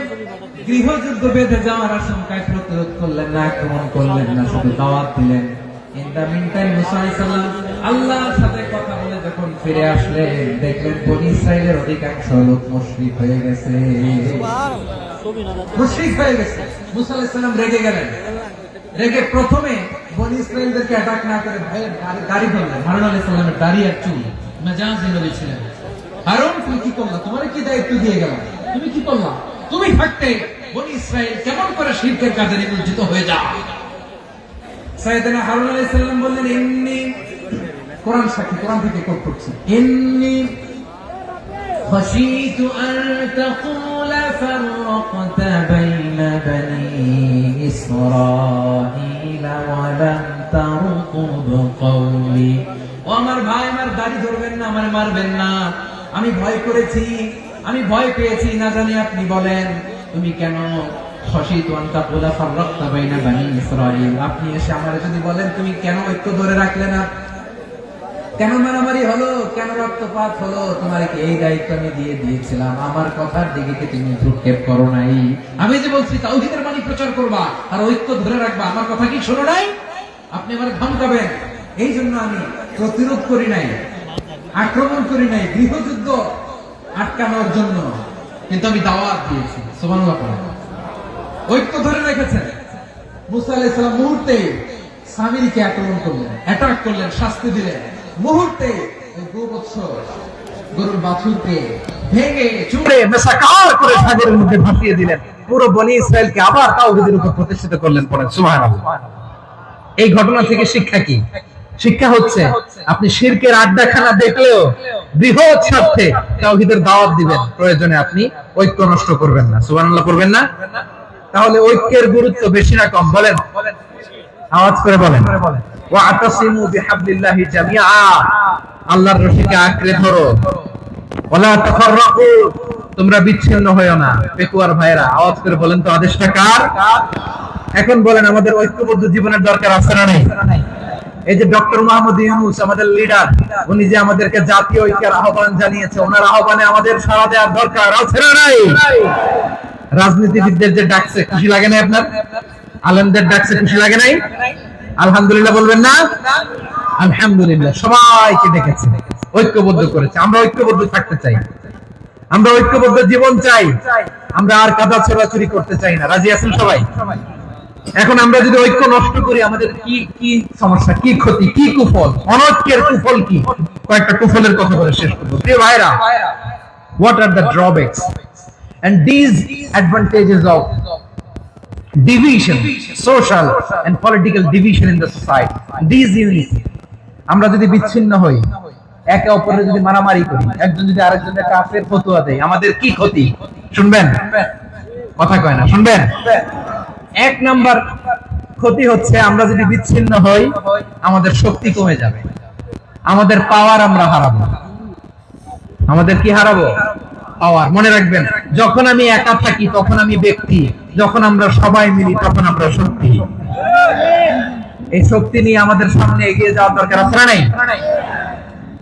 গৃহযুদ্ধ বেঁধে যাওয়ার আশঙ্কায় প্রতিরোধ করলেন না, আক্রমণ করলেন না, শুধু দাওয়াত দিলেন। ইন দা মিন টাইম মুসা আলাইহিস সালাম আল্লাহর সাথে কথা বলে যখন ফিরে আসলেন, দেখলেন বনী ইসরায়েলের অধিকাংশ লোক মুশরিক হয়ে গেছে। মুশরিক হয়ে গেছে। মুসা আলাইহিস সালাম রেগে গেলেন। রেগে প্রথমে বনী ইসরায়েলদেরকে অ্যাটাক না করে ভাইয়ের দাড়ি ধরলেন। হারুন আলাইহিস সালামের দাড়ি আর চুল মেজাজি নবী ছিলেন। হারুন, তুমি কি করলা? তোমার কি দায়িত্ব দিয়ে গেলাম, তুমি কি করলা? তুমি থাকতে বনী ইসরায়েল কেমন করে শিরকের কাজে নিমজ্জিত হয়ে যায়? সাইয়েদনা হারুন আলাইহিস সালাম বললেন, ইন্নী, কোরআন সাক্ষী, কোরআন থেকে কোট করছি, ইন্নী খাশীতু আন তাকুলা ফাররাকতা বাইনা বনী ইসরাঈলা ওয়া লাম তারকুব কওলি। ও আমার ভাই, আমার দাড়ি ধরবেন না, আমার মারবেন না। আমি ভয় করেছি, আমি ভয় পেয়েছি, না জানি আপনি বলেন তুমি কেন খাশীতু আন তাকুলা ফাররাকতা বাইনা বনী ইসরাঈল, আপনি এসে আমারে যদি বলেন তুমি কেন ঐক্য ধরে রাখলে না, কেন মারামারি হলো, কেন রক্তপাত হলো, তোমার কি এই দায়িত্ব আমি দিয়ে দিয়েছিলাম? আমার কথার দিকে কি তুমি ভ্রুক্ষেপ করো নাই? আমি যে বলছি তাওহীদের বাণী প্রচার করবা আর ঐক্য ধরে রাখবা, আমার কথা কি শোনো নাই? আপনি আমার ধমকাবেন, এই জন্য আমি প্রতিরোধ করি নাই, আক্রমণ করি নাই, গৃহযুদ্ধ আটকানোর জন্য, কিন্তু আমি দাওয়াত দিয়েছি। সুবহানাল্লাহ। ঐক্য ধরে রেখেছেন। মুসা আলাইহিস সালাম মুহূর্তে সামিরীকে আক্রমণ করলেন, অ্যাটাক করলেন, শাস্তি দিলেন। মুহূর্তে ওই গোবৎস গরুর বাছুরকে ভেঙে চুড়ে মেসাকার করে সাগরের মধ্যে ভাসিয়ে দিলেন। পুরো বনী ইসরায়েলকে আবার তাওহীদের উপর প্রতিষ্ঠিত করলেন। পড়েন সুবহানাল্লাহ। এই ঘটনা থেকে শিক্ষা কি? শিক্ষা হচ্ছে আপনি শিরকের আড্ডাখানা দেখলেও বৃহৎ স্বার্থে তাওহীদের দাওয়াত দিবেন, প্রয়োজনে আপনি ঐক্য নষ্ট করবেন না। সুবহানাল্লাহ করবেন না? তাহলে ঐক্যের গুরুত্ব বেশি না কম? বলেন, আওয়াজ করে বলেন। ওয়াতাসিমু বিহাবলিল্লাহি জামিআ, আল্লাহর রশিকে আঁকড়ে ধরো। ওয়ালা তাফাররাকু, তোমরা বিচ্ছিন্ন হয়ো না। পেকুয়ার ভাইরা আওয়াজ করে বলেন তো, আদেশটা কার? এখন বলেন, আমাদের ঐক্যবদ্ধ জীবনের দরকার আছে না নাই? এই যে ডক্টর মোহাম্মদ ইউনূস আমাদের লিডার, উনি যে আমাদেরকে জাতীয় ঐক্যের আহ্বান জানিয়েছে, ওনার আহ্বানে আমাদের সাড়া দেওয়ার দরকার আছে না নাই? রাজনীতিবিদদের যে ডাকছে, খুশি লাগে না আপনার? আলেমদের ডাকছে, খুশি লাগে নাই? আলহামদুলিল্লাহ বলবেন না? আলহামদুলিল্লাহ, সবাইকে ডেকেছে, ঐক্যবদ্ধ করেছে। আমরা ঐক্যবদ্ধ থাকতে চাই, আমরা ঐক্যবদ্ধ জীবন চাই, আমরা আর কাদা ছোড়াছুরি করতে চাই না। রাজি আছেন সবাই? এখন আমরা যদি ঐক্য নষ্ট করি, আমাদের কি কি সমস্যা, কি ক্ষতি, কি কুফল? অনৈক্যের কুফল কি? কয়েকটা কুফলের কথা বলে শেষ করব। প্রিয় ভাইরা, what are the drawbacks and these advantages of division, social and political division in the society, these unity? আমরা যদি বিচ্ছিন্ন হই, একে অপরের যদি মারামারি করি, একজন যদি আরেকজনের কাফের ফতোয়া দেয়, আমাদের কি ক্ষতি? শুনবেন? কথা কয় না, শুনবেন? এক নাম্বার ক্ষতি হচ্ছে, আমরা যদি বিচ্ছিন্ন হই, আমাদের শক্তি কমে যাবে, আমাদের পাওয়ার আমরা হারাবো। আমাদের কি হারাবো? পাওয়ার। মনে রাখবেন, যখন আমি একা থাকি তখন আমি ব্যক্তি, যখন আমরা সবাই মিলি তখন আমরা শক্তি। এই শক্তি নিয়ে আমাদের সামনে এগিয়ে যাওয়ার দরকার আছে না নাই?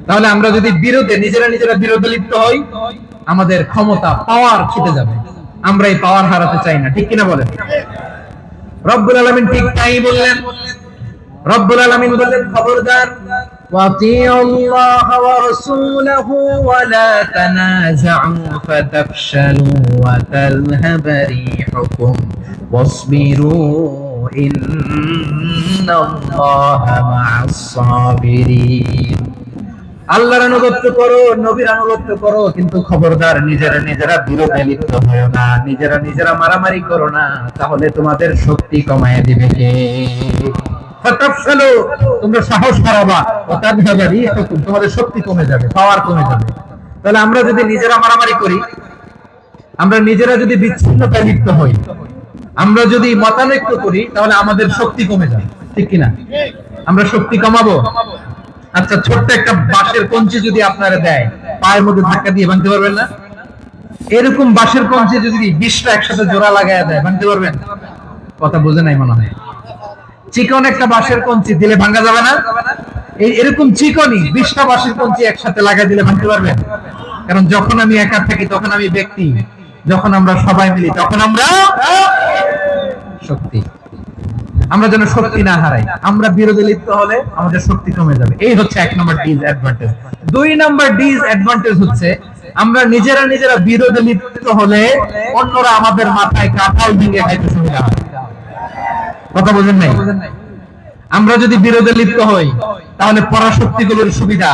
তাহলে আমরা যদি বিরোধে নিজেরা বিরোধে লিপ্ত হই, আমাদের ক্ষমতা, পাওয়ার ছুটে যাবে। আমরা এই পাওয়ার হারাতে চাই না, ঠিক কিনা বলেন? রব্বুল আলামিন ঠিক তাই বললেন। রব্বুল আলামিন বললেন, খবরদার, ওয়াতিউল্লাহ ওয়া রাসূলাহু ওয়া লা তানাযাউ ফাতাফশালু ওয়া তাযহাবা রিহুকুম ওয়াসবিরু ইন্নাল্লাহা মা'আস সাবিরিন। আল্লাহর আনুগত্য করো, নবীর আনুগত্য করো, কিন্তু খবরদার নিজেরা বিরোধে লিপ্ত হয়ো না, নিজেরা মারামারি করো না, তাহলে তোমাদের শক্তি কমায় দিবে কে? ফাতাফশালু, তোমরা সাহস হারাবা, ওয়া তাযহাবা রিহুকুম, তোমাদের শক্তি কমে যাবে, পাওয়ার কমে যাবে। তাহলে আমরা যদি নিজেরা মারামারি করি, আমরা নিজেরা যদি বিচ্ছিন্নতায় লিপ্ত হই, আমরা যদি মতানৈক্য করি, তাহলে আমাদের শক্তি কমে যাবে, ঠিক কিনা? আমরা শক্তি কমাবো। আচ্ছা, ছোট্ট একটা বাঁশের কঞ্চি যদি আপনারা দেয়, পায়ের মধ্যে ধাক্কা দিয়ে ভাঙতে পারবেন না? এরকম বাঁশের কঞ্চি যদি 20টা একসাথে জোড়া লাগায় দেয়, ভাঙতে পারবেন? কথা বোঝে নাই মনে হয়। চিকন একটা বাঁশের কঞ্চি দিলে ভাঙা যাবে না? এরকম চিকনই 20টা বাঁশের কঞ্চি একসাথে লাগাই দিলে ভাঙতে পারবেন? কারণ যখন আমি একা থাকি তখন আমি ব্যক্তি, যখন আমরা সবাই মিলি তখন আমরা শক্তি। আমরা যেন শক্তি না হারাই। আমরা বিরোধে লিপ্ত হলে আমাদের শক্তি কমে যাবে। এই হচ্ছে 1 নম্বর ডিসঅ্যাডভান্টেজ। 2 নম্বর ডিসঅ্যাডভান্টেজ হচ্ছে আমরা নিজেরা বিরোধে লিপ্ত হলে অন্যরা আমাদের মাথায় কাঁঠাল ভেঙে খাইতে সুবিধা হয়। কথা বুঝেন নাই? আমরা যদি বিরোধে লিপ্ত হই তাহলে পরাশক্তিগুলোর সুবিধা,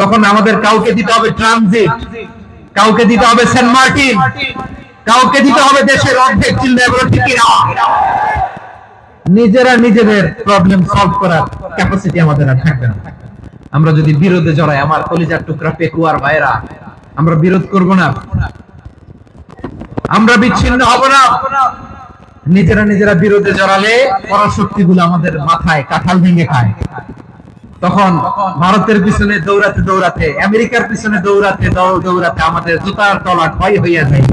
তখন আমাদের কাউকে দিতে হবে ট্রানজিট, কাউকে দিতে হবে সেন্ট মার্টিন, কাউকে দিতে হবে দেশের অর্ধেক চিল্লা বলে ঠিক না। নিজেদের প্রবলেম সলভ করার ক্যাপাসিটি আমাদের আর থাকবে না। আমরা যদি বিরোধে জড়াই, আমার কলিজার টুকরা পেকুয়ার ভাইরা, আমরা বিরোধ করব না, আমরা বিচ্ছিন্ন হব না। নিজেরা বিরোধে জড়ালে পরাশক্তিগুলো আমাদের মাথায় কাঁঠাল ভেঙে খায়। তখন ভারতের পিছনে দৌড়াতে আমেরিকার পিছনে দৌড়াতে আমাদের জুতার তলা ক্ষয় হইয়া যায়।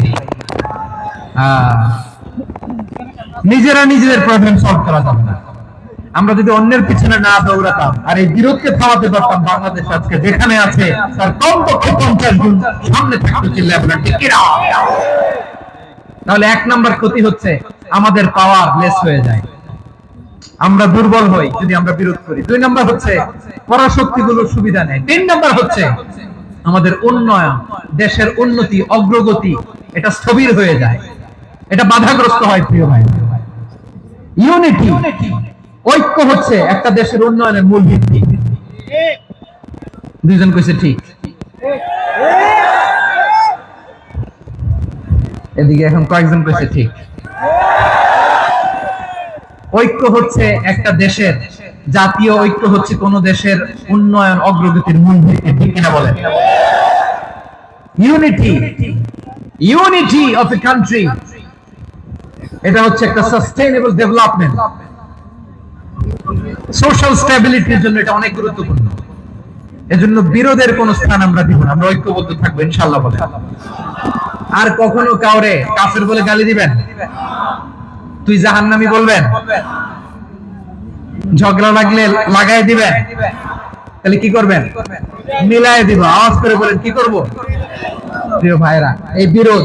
নিজেদের প্রবলেম সলভ করা যাবে না। আমরা যদি অন্যের পিছনে না দৌড়াতাম আর এই বিরোধকে থামাতে পারতাম, বাংলাদেশ আজকে যেখানে আছে তার কমপক্ষে 50 গুণ সামনে থাকতে চিল্লায় বলেন ঠিক না। তাহলে 1 নম্বর ক্ষতি হচ্ছে আমাদের পাওয়ার লেস হয়ে যায়, আমরা দুর্বল হই যদি আমরা বিরোধ করি। 2 নম্বর হচ্ছে পরাশক্তিগুলোর সুবিধা নেয়। 3 নম্বর হচ্ছে আমাদের উন্নয়ন, দেশের উন্নতি, অগ্রগতি এটা স্থবির হয়ে যায়, এটা বাধাগ্রস্ত হয়। প্রিয় ভাই, ইউনিটি, ঐক্য হচ্ছে একটা দেশের উন্নয়নের মূল ভিত্তি। দুইজন কইছে ঠিক, এদিকে এখন কয়েকজন কইছে ঠিক। ঐক্য হচ্ছে একটা দেশের, জাতীয় ঐক্য হচ্ছে কোন দেশের উন্নয়ন অগ্রগতির মূল ভিত্তি, ঠিক কিনা বলেন? ইউনিটি অফ এ কান্ট্রি, এটা হচ্ছে একটা সাস্টেইনেবল ডেভেলপমেন্ট, সোশ্যাল স্ট্যাবিলিটির জন্য এটা অনেক গুরুত্বপূর্ণ। এজন্য বিরোধের কোন স্থান আমরা দিব না, আমরা ঐক্যবদ্ধ থাকবো ইনশাআল্লাহ বলে। আর কখনো কাউরে কাফের বলে গালি দিবেন, তুই জাহান্নামী বলবেন, ঝগড়া লাগলে লাগাই দিবেন, তাহলে কি করবেন? মিলাই দিব। আওয়াজ করে বলেন কি করব? প্রিয় ভাইরা, এই বিরোধ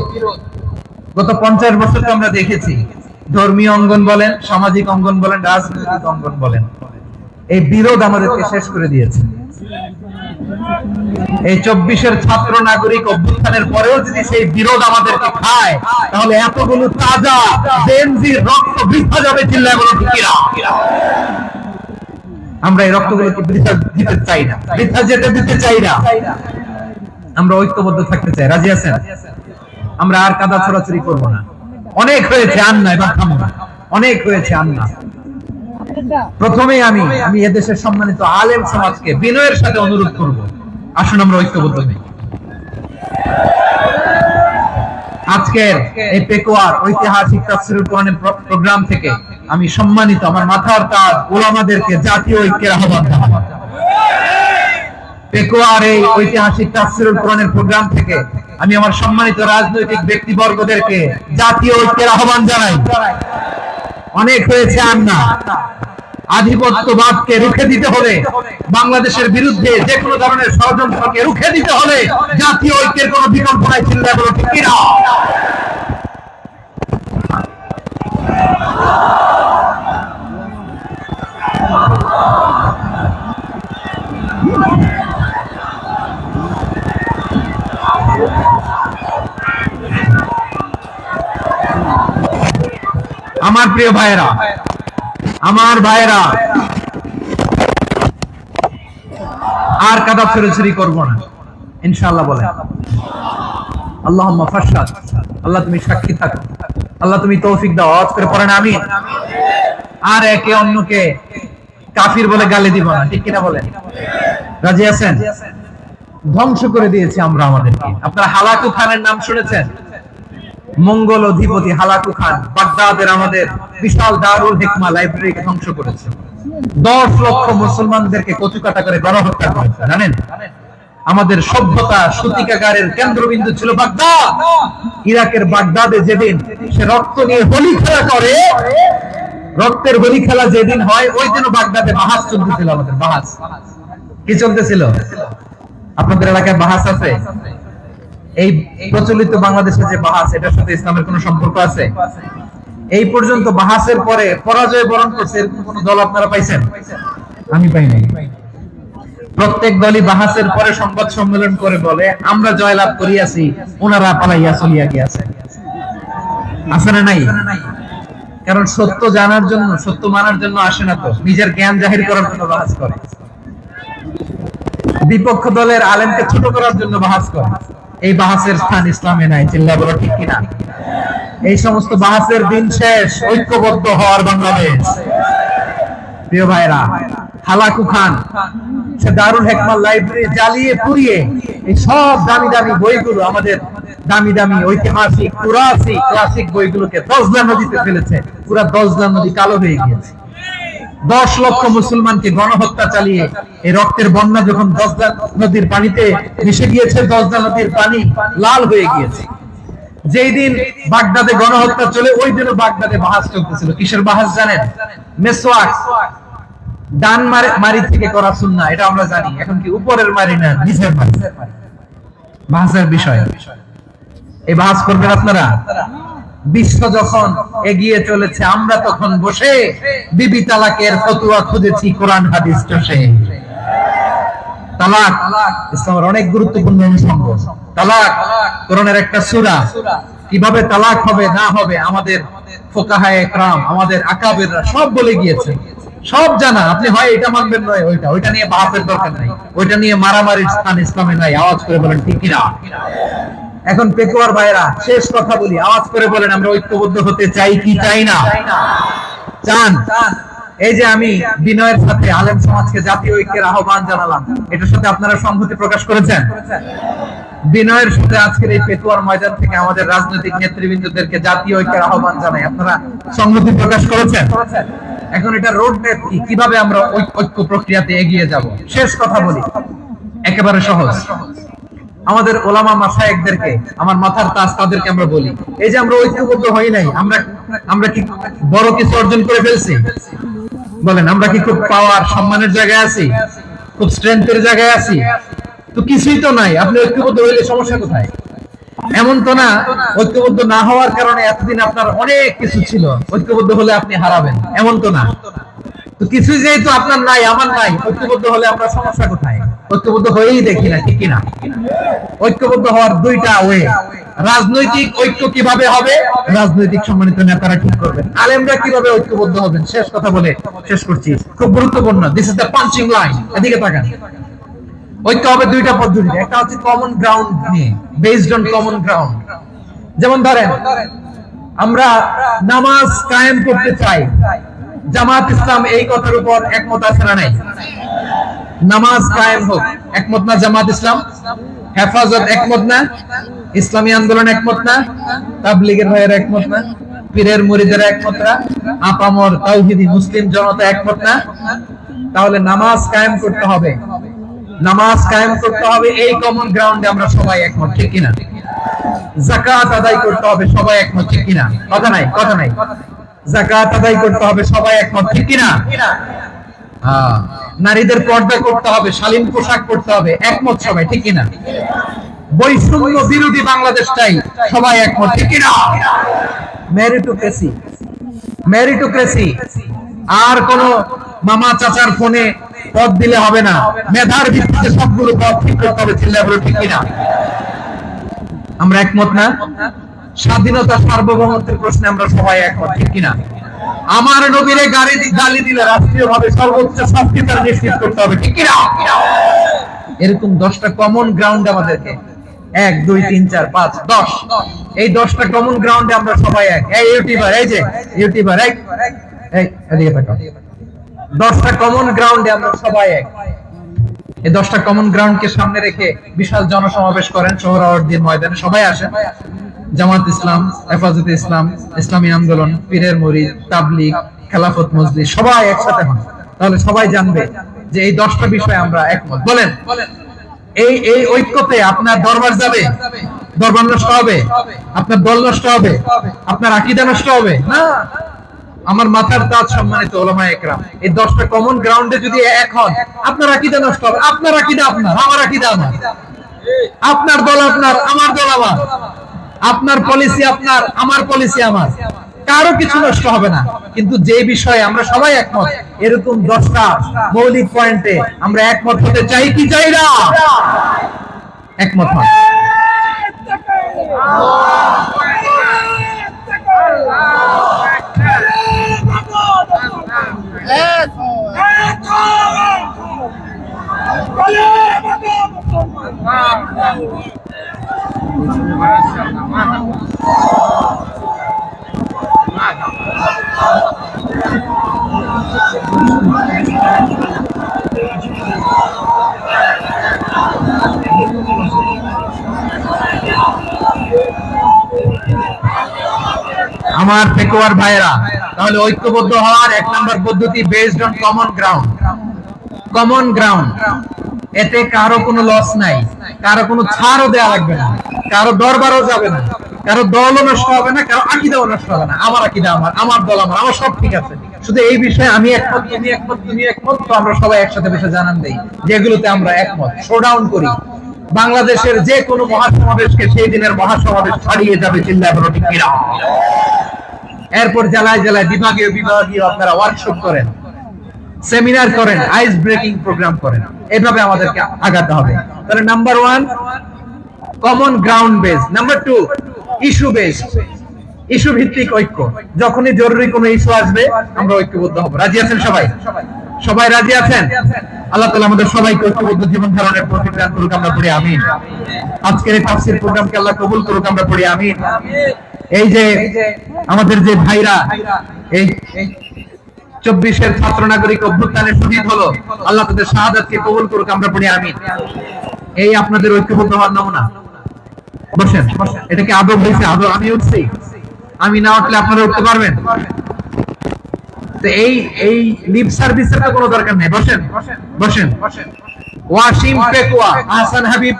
গত 50 বছর তো আমরা দেখেছি, ধর্মীয় অঙ্গন বলেন, সামাজিক অঙ্গন বলেন, রাজনৈতিক অঙ্গন বলেন, এই বিরোধ আমাদেরকে শেষ করে দিয়েছে। এই 24-এর ছাত্র নাগরিক অভ্যুত্থানের পরেও যদি সেই বিরোধ আমাদেরকে খায়, তাহলে এতগুলো তাজা জেনজির রক্ত বৃথা যাবে, চিল্লায় বলো ঠিক না? আমরা এই রক্তগুলোকে বৃথা দিতে চাই না, বৃথা যেতে দিতে চাই না। আমরা ঐক্যবদ্ধ থাকতে চাই। রাজি আছেন? আমরা আর কাদা ছোড়াছুরি করবো না। অনেক হয়েছে, আন না, এবার থামো না। অনেক হয়েছে, আন না। প্রথমেই আমি এদেশের সম্মানিত আলেম সমাজকে বিনয়ের সাথে অনুরোধ করব, আসুন আমরা ঐক্যবদ্ধ হই। আজকের এই পেকুয়ার ঐতিহাসিক তাফসীরুল কোরআনের প্রোগ্রাম থেকে আমি সম্মানিত আমার মাথার তাজ উলামাদেরকে জাতীয় ঐক্যের আহ্বান জানাই। পেকুয়ার এই ঐতিহাসিক তাফসীরুল কোরআনের প্রোগ্রাম থেকে আমি আমার সম্মানিত রাজনৈতিক ব্যক্তিবর্গদেরকে জাতীয় ঐক্যের আহ্বান জানাই। অনেক হয়েছে, আর না। আধিপত্যবাদকে রুখে দিতে হলে, বাংলাদেশের বিরুদ্ধে যে কোনো ধরনের ষড়যন্ত্রকে রুখে দিতে হলে জাতীয় ঐক্যের কোনো বিকল্প নাই, চিল্লায় বলো ঠিক কিনা? আমার প্রিয় ভাইয়েরা, আর কাদা ছোড়াছুরি করবো না ইনশাআল্লাহ বলে। আল্লাহুম্মা ফাশহাদ, আল্লাহ তুমি সাক্ষী থাকো, আল্লাহ তুমি তৌফিক দাও। আওয়াজ করে পড়েন আমিন। আর একে অন্যকে কাফির বলে গালি দিব না, ঠিক কিনা বলেন? রাজি আছেন? ধ্বংস করে দিয়েছি আমরা আমাদেরকে। আপনারা হালাকু খানের নাম শুনেছেন? মঙ্গল অধিপতি হালাকু খান বাগদাদের আমাদের বিশাল দারুল হিকমা লাইব্রেরিকে ধ্বংস করেছে। 10 লক্ষ মুসলমানদেরকে কচুকাটা করে গণহত্যা করেছে। জানেন, আমাদের সভ্যতা সূতিকাগারের কেন্দ্রবিন্দু ছিল বাগদাদ। ইরাকের বাগদাদে যেদিন সে রক্ত নিয়ে হোলি খেলা করে, রক্তের হোলি খেলা যেদিন হয়, ওই দিনও বাগদাদে বাহাস চলতেছিল। আমাদের বাহাস কি চলতেছিল? আপনাদের এলাকায় বাহাস আছে? এই প্রচলিত বাংলাদেশে যে বাহাস, এটার সাথে ইসলামের কোনো সম্পর্ক আছে? এই পর্যন্ত বাহাসের পরে পরাজয় বরণ করছে এরকম কোন দল আপনারা পাইছেন? আমি পাই নাই। প্রত্যেক দলই বাহাসের পরে সংবাদ সম্মেলন করে বলে আমরা জয়লাভ করিয়াছি, ওনারা পালাইয়া চলিয়া গিয়াছে। আছে না নাই? কারণ সত্য জানার জন্য, সত্য মানার জন্য আসে না, তো নিজের জ্ঞান জাহির করার জন্য বাহাস করে। বিপক্ষ দলের আলেমকে ছোট করার জন্য বাহাস করে। এই বাহাসের স্থান ইসলামে নাই। চিল্লা বলো ঠিক কিনা? এই সমস্ত বাহাসের দিন শেষ। ঐক্যবদ্ধ হওয়ার বাংলাদেশ। প্রিয় ভাইরা, হালাকু খান সে দারুল হেকমা লাইব্রেরি জ্বালিয়ে পুড়িয়ে এই সব দামি দামি বইগুলো, আমাদের দামি দামি ঐতিহাসিক পুরাসিক ক্লাসিক বইগুলোকে দজলা নদীতে ফেলেছে। পুরা দজলা নদী কালো হয়ে গিয়েছে। 10 লক্ষ মুসলমানকে গণহত্যা চালিয়ে এই রক্তের বন্যা যখন দজলা নদীর পানিতে মিশে গিয়েছে, দজলা নদীর পানি লাল হয়ে গিয়েছে। যেই দিন বাগদাদে গণহত্যা চলে, ওই দিনও বাগদাদে বাহাস চলতেছিল। কিসের বাহাস জানেন? মেসওয়াক, ডান মারি থেকে করা সুন্নাহ, এটা আমরা জানি। এখন কি উপরের মারি না নিচের মারি? বাহাসের বিষয়। এই বাহাস করবেন আপনারা। বিশ্ব যখন এগিয়ে চলেছে, আমরা তখন বসে বিবি তালাকের ফতোয়া খুঁজেছি কোরআন হাদিস চষে। তালাক ইসলামের অনেক গুরুত্বপূর্ণ অনুষঙ্গ। তালাক কোরআনের একটা সূরা। কিভাবে তালাক হবে না হবে আমাদের ফুকাহায়ে ইকরাম, আমাদের আকাবেররা সব বলে গিয়েছে, সব জানা। আপনি হয় এটা মানবেন, নয় ওইটা। ওইটা নিয়ে বাহাসের দরকার নাই, ওইটা নিয়ে মারামারির স্থান ইসলামে নাই। আওয়াজ করে বলেন ঠিক কিনা? এখন পেকুয়ার ভাইরা, শেষ কথা বলি, আওয়াজ করে বলেন আমরা ঐক্যবদ্ধ হতে চাই কি চাই না? চান? এই যে আমি বিনয়ের সাথে আলেম সমাজকে জাতীয় ঐক্যের আহ্বান জানালাম, এটার সাথে আপনারা সংহতি প্রকাশ করেছেন? বিনয়ের সাথে আজকের এই পেকুয়ার ময়দান থেকে আমাদের রাজনৈতিক নেতৃবৃন্দদেরকে জাতীয় ঐক্যের আহ্বান জানাই, আপনারা সংহতি প্রকাশ করেছেন? এখন এটা রোড ম্যাপ কি, কিভাবে আমরা ঐক্য প্রক্রিয়াতে এগিয়ে যাব? শেষ কথা বলি, একেবারে সহজ। আমাদের ওলামা মাশায়েখদেরকে, আমার মাথার তাজ, তাদেরকে আমরা বলি, এই যে আমরা ঐক্যবদ্ধ হই নাই, আমরা কি বড় কিছু অর্জন করে ফেলছি? বলেন, আমরা কি খুব পাওয়ার সম্মানের জায়গায় আছি? খুব স্ট্রেংথের জায়গায় আছি? তো কিছুই তো নাই। আপনি ঐক্যবদ্ধ হইলে সমস্যা কোথায়? এমন তো না ঐক্যবদ্ধ না হওয়ার কারণে এতদিন আপনার অনেক কিছু ছিল, ঐক্যবদ্ধ হলে আপনি হারাবেন, এমন তো না। তো কিছুই যেহেতু আপনার নাই, আমার নাই, ঐক্যবদ্ধ হলে আমরা সমস্যা কোথায়? ঐক্যবদ্ধ হয়েই দেখি না, ঠিক কিনা? ঐক্যবদ্ধ হওয়ার দুইটা ওয়ে। রাজনৈতিক ঐক্য কিভাবে হবে? রাজনৈতিক সম্মানিত নেতারা ঠিক করবেন। আলেমরা কিভাবে ঐক্যবদ্ধ হবেন? শেষ কথা বলে শেষ করছি, খুব গুরুত্বপূর্ণ। This is the punching line. এদিকে তাকান। ঐক্য হবে দুইটা পদ্ধতিতে। একটা হচ্ছে কমন গ্রাউন্ড নিয়ে, বেসড অন কমন গ্রাউন্ড। যেমন ধরেন, আমরা নামাজ কায়েম করতে চাই, জামাত ইসলাম এই কথার উপর একমত আছে না নাই? নামাজ কায়েম হোক, একমত না জামাত ইসলাম? হেফাজত একমত না? ইসলামী আন্দোলন একমত না? তাবলীগের ভাইয়েরা একমত না? পীরের মুরিদেরা একমত না? আপামর তাওহীদি মুসলিম জনতা একমত না? তাহলে নামাজ কায়েম করতে হবে। নামাজ কায়েম করতে হবে, এই কমন গ্রাউন্ডে আমরা সবাই একমত, ঠিক কিনা? যাকাত আদায় করতে হবে, সবাই একমত, ঠিক কিনা? কথা নাই, কথা নাই। যাকাত আদায় করতে হবে, সবাই একমত, ঠিক কিনা? নারীদের পর্দা করতে হবে, শালীন পোশাক পরতে হবে, একমত সবাই, ঠিক কিনা? বৈষম্য বিরোধী বাংলাদেশ চাই, সবাই একমত, ঠিক কিনা? Meritocracy, meritocracy. আর কোন মামা চাচার ফোনে পদ দিলে হবে না, মেধার ভিত্তিতে সবগুলো পদ ঠিক করতে হবে, চিল্লায় বলো ঠিক কিনা? আমরা একমত না? স্বাধীনতা সার্বভৌমত্বের প্রশ্নে আমরা সবাই একমত, ঠিক কিনা? আমার নবীরে গালি দিলে রাষ্ট্রীয় ভাবে সর্বোচ্চ শাস্তি তার নিশ্চিত করতে হবে, ঠিক কিনা? এরকম 10টা কমন গ্রাউন্ড আমাদেরকে, 1 2 3 4 5 10, এই 10টা কমন গ্রাউন্ডে আমরা সবাই এক। এই ইউটিউবার, এই যে ইউটিউবার, এই এদিকে তাকাও। 10টা কমন গ্রাউন্ডে আমরা সবাই এক। এই 10টা কমন গ্রাউন্ডকে সামনে রেখে বিশাল জনসমাবেশ করেন সোহরাওয়ার্দীর ময়দানে, সবাই আসেন। জামাত ইসলাম, হেফাজতে ইসলাম, ইসলামী আন্দোলন, পীরের মুরিদ, তাবলীগ, খেলাফত মজলিস, সবাই একসাথে হন। তাহলে সবাই জানবে যে এই 10টা বিষয়ে আমরা একমত। বলেন, এই এই ঐক্যতে আপনার দরবার যাবে? দরবার নষ্ট হবে? আপনার দল নষ্ট হবে? আপনার আকীদা নষ্ট হবে? না। আমার মাথার তাজ সম্মানিত ওলামায়ে ইকরাম, এই 10টা কমন গ্রাউন্ডে যদি এক হন, আপনার আকীদা নষ্ট হবে? আপনার আকীদা আপনার, আমার আকীদা আমার। আপনার দল আপনার, আমার দল আমার, আপনার পলিসি আপনার, আমার পলিসি আমার, কারো কিছু নষ্ট হবে না। কিন্তু যে বিষয়ে আমরা সবাই একমত, এরকম 10টা মৌলিক পয়েন্টে আমরা একমত হতে চাই কি চাই না? একমত হন। আমার পেকুয়ার ভাইরা, তাহলে ঐক্যবদ্ধ হওয়ার 1 নম্বর পদ্ধতি based on common ground. Common ground, এতে কারো কোনো লস নাই, কারো কোনো ছাড়ও দেয়া লাগবে না, কারো দরবারও যাবে না, কারো দলও নষ্ট হবে না, কারো আকীদাও নষ্ট হবে না। আমার আকীদা আমার, আমার দল আমার, আমার সব ঠিক আছে। শুধু এই বিষয়ে আমি একমত, তুমি একমত, তুমি একমত, তো আমরা সবাই একসাথে বসে জানান দেই যেগুলোতে আমরা একমত, শোডাউন করি। বাংলাদেশের যে কোনো মহাসমাবেশকে সেই দিনের মহাসমাবেশ ছাড়িয়ে যাবে, চিল্লায় বলো ঠিক কিনা? এরপর জেলায় জেলায় বিভাগীয় বিভাগীয় আপনারা ওয়ার্কশপ করেন, সেমিনার করেন, আইস ব্রেকিং প্রোগ্রাম করেন। এভাবে আমাদেরকে আগাতে হবে। তাহলে number 1 common ground base, number 2 issue base, issue ভিত্তিক ঐক্য। যখনই জরুরি কোনো ইস্যু আসবে আমরা ঐক্যবদ্ধ হব। রাজি আছেন সবাই? সবাই রাজি আছেন? আল্লাহ তাআলা আমাদের সবাইকে ঐক্যবদ্ধ জীবন ধারণের তৌফিক দান করুক, আমরা পড়ি আমিন। আজকের এই তাফসীর প্রোগ্রামকে আল্লাহ কবুল করুক, আমরা পড়ি আমিন। এই যে আমাদের যে ভাইরা এই 24-এর ছাত্র নাগরিক অভ্যুত্থানে শহীদ হলো, আল্লাহ তাদের শাহাদাতকে কবুল করুক, আমরা পড়ি আমিন। এই আপনাদের ঐক্যবদ্ধ হওয়ার নমুনা। বসেন, এটা কি আদব হয়েছে? আদব আমি উঠছি, আমি না উঠলে আপনারা উঠতে পারবেন? তো এই লিপ সার্ভিসের তো কোনো দরকার নেই। বসেন বসেন। ওয়াসিম পেকুয়া, আহসান হাবিব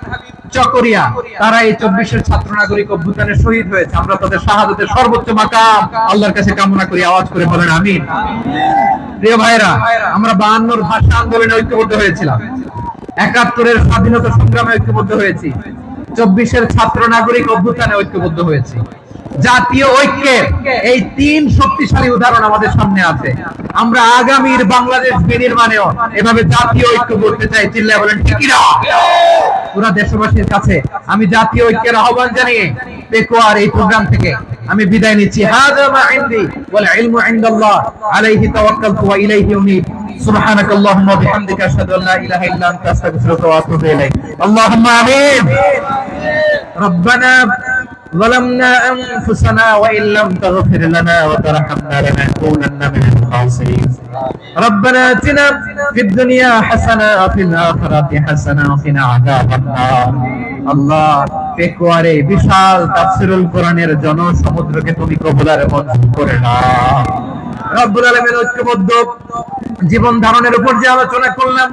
চকরিয়া, তারা এই 24-এর ছাত্র নাগরিক অভ্যুত্থানে শহীদ হয়েছে। আমরা তাদের শাহাদাতের সর্বোচ্চ মাকাম আল্লাহর কাছে কামনা করি। আওয়াজ করে বলেন আমিন। প্রিয় ভাইরা, আমরা 52-র ভাষা আন্দোলনে ঐক্যবদ্ধ হয়েছিলাম, 71-এর স্বাধীনতা সংগ্রামে ঐক্যবদ্ধ হয়েছি, 24-এর ছাত্র নাগরিক অভ্যুত্থানে ঐক্যবদ্ধ হয়েছি। জাতীয় ঐক্যের এই 3 শক্তিশালী উদাহরণ আমাদের সামনে আছে। আমরা আগামীর বাংলাদেশ বিনির্মাণেও এভাবে জাতীয় ঐক্য করতে চাই, চিল্লায় বলেন ঠিক কি না? পুরো দেশবাসীর কাছে আমি জাতীয় ঐক্যের আহ্বান জানিয়ে পেকুয়ার এই প্রোগ্রাম থেকে আমি বিদায় নিচ্ছি। হাযা মা ইনদি ওয়াল ইলমু ইনদাল্লাহ, আলাইহি তাওয়াক্কালতু ওয়া ইলাইহি উনীব। সুবহানাকাল্লাহুম্মা ওয়া বিহামদিকা আশহাদু আল্লা ইলাহা ইল্লা আনতা আস্তাগফিরুকা ওয়া আতুবু ইলাইক। আল্লাহুম্মা আমিন। রব্বানা ظلمنا أنفسنا وإن لم تغفر لنا وترحمنا لنكونن من الخاسرين. ربنا آتنا في الدنيا حسنة وفي الآخرة حسنة وقنا عذاب النار. আল্লাহ, পেকুয়ারে বিশাল তাফসীরুল কোরআনের জনসমুদ্রকে তুমি কবুল আর মঞ্জুর করে নাও। রব্বুল আলামিন, ঐক্যবদ্ধ জীবন ধারণের উপর যে আলোচনা করলাম,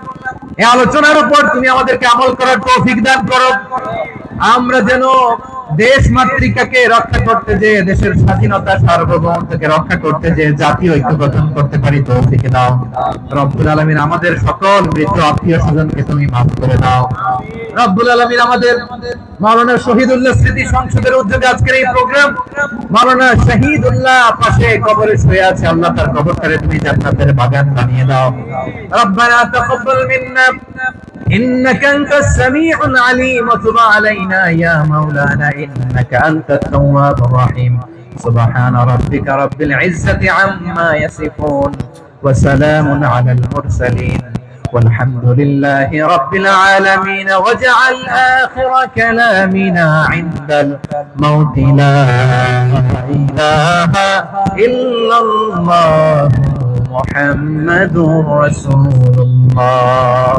এই আলোচনার উপর তুমি আমাদেরকে আমল করার তৌফিক দান করো। আমরা যেন দেশ মাতৃকাকে রক্ষা করতে যে, দেশের স্বাধীনতা সার্বভৌমত্বকে রক্ষা করতে যে জাতীয় ঐক্য গঠন করতে পারি, তৌফিক দাও। রব্বুল আলামিন, আমাদের সকল মৃত আত্মীয় স্বজনকে তুমি মাফ করে দাও। রব্বুল আলামিন, আমাদের মাওলানা শহীদুল্লাহ স্মৃতি সংসদের উদ্যোগে আজকের এই প্রোগ্রাম, মাওলানা শহীদুল্লাহ পাশে কবরে শুয়ে আছে, আল্লাহ তার কবরটারে তুমি জান্নাতের বাগান বানিয়ে দাও। রব্বানা তাকাব্বাল মিন্না إنك أنت السميع العليم وتب علينا يا مولانا إنك أنت التواب الرحيم. سبحان ربك رب العزة عما يصفون وسلام على المرسلين والحمد لله رب العالمين. واجعل آخر كلامنا عند الموت لا إله إلا الله محمد رسول الله.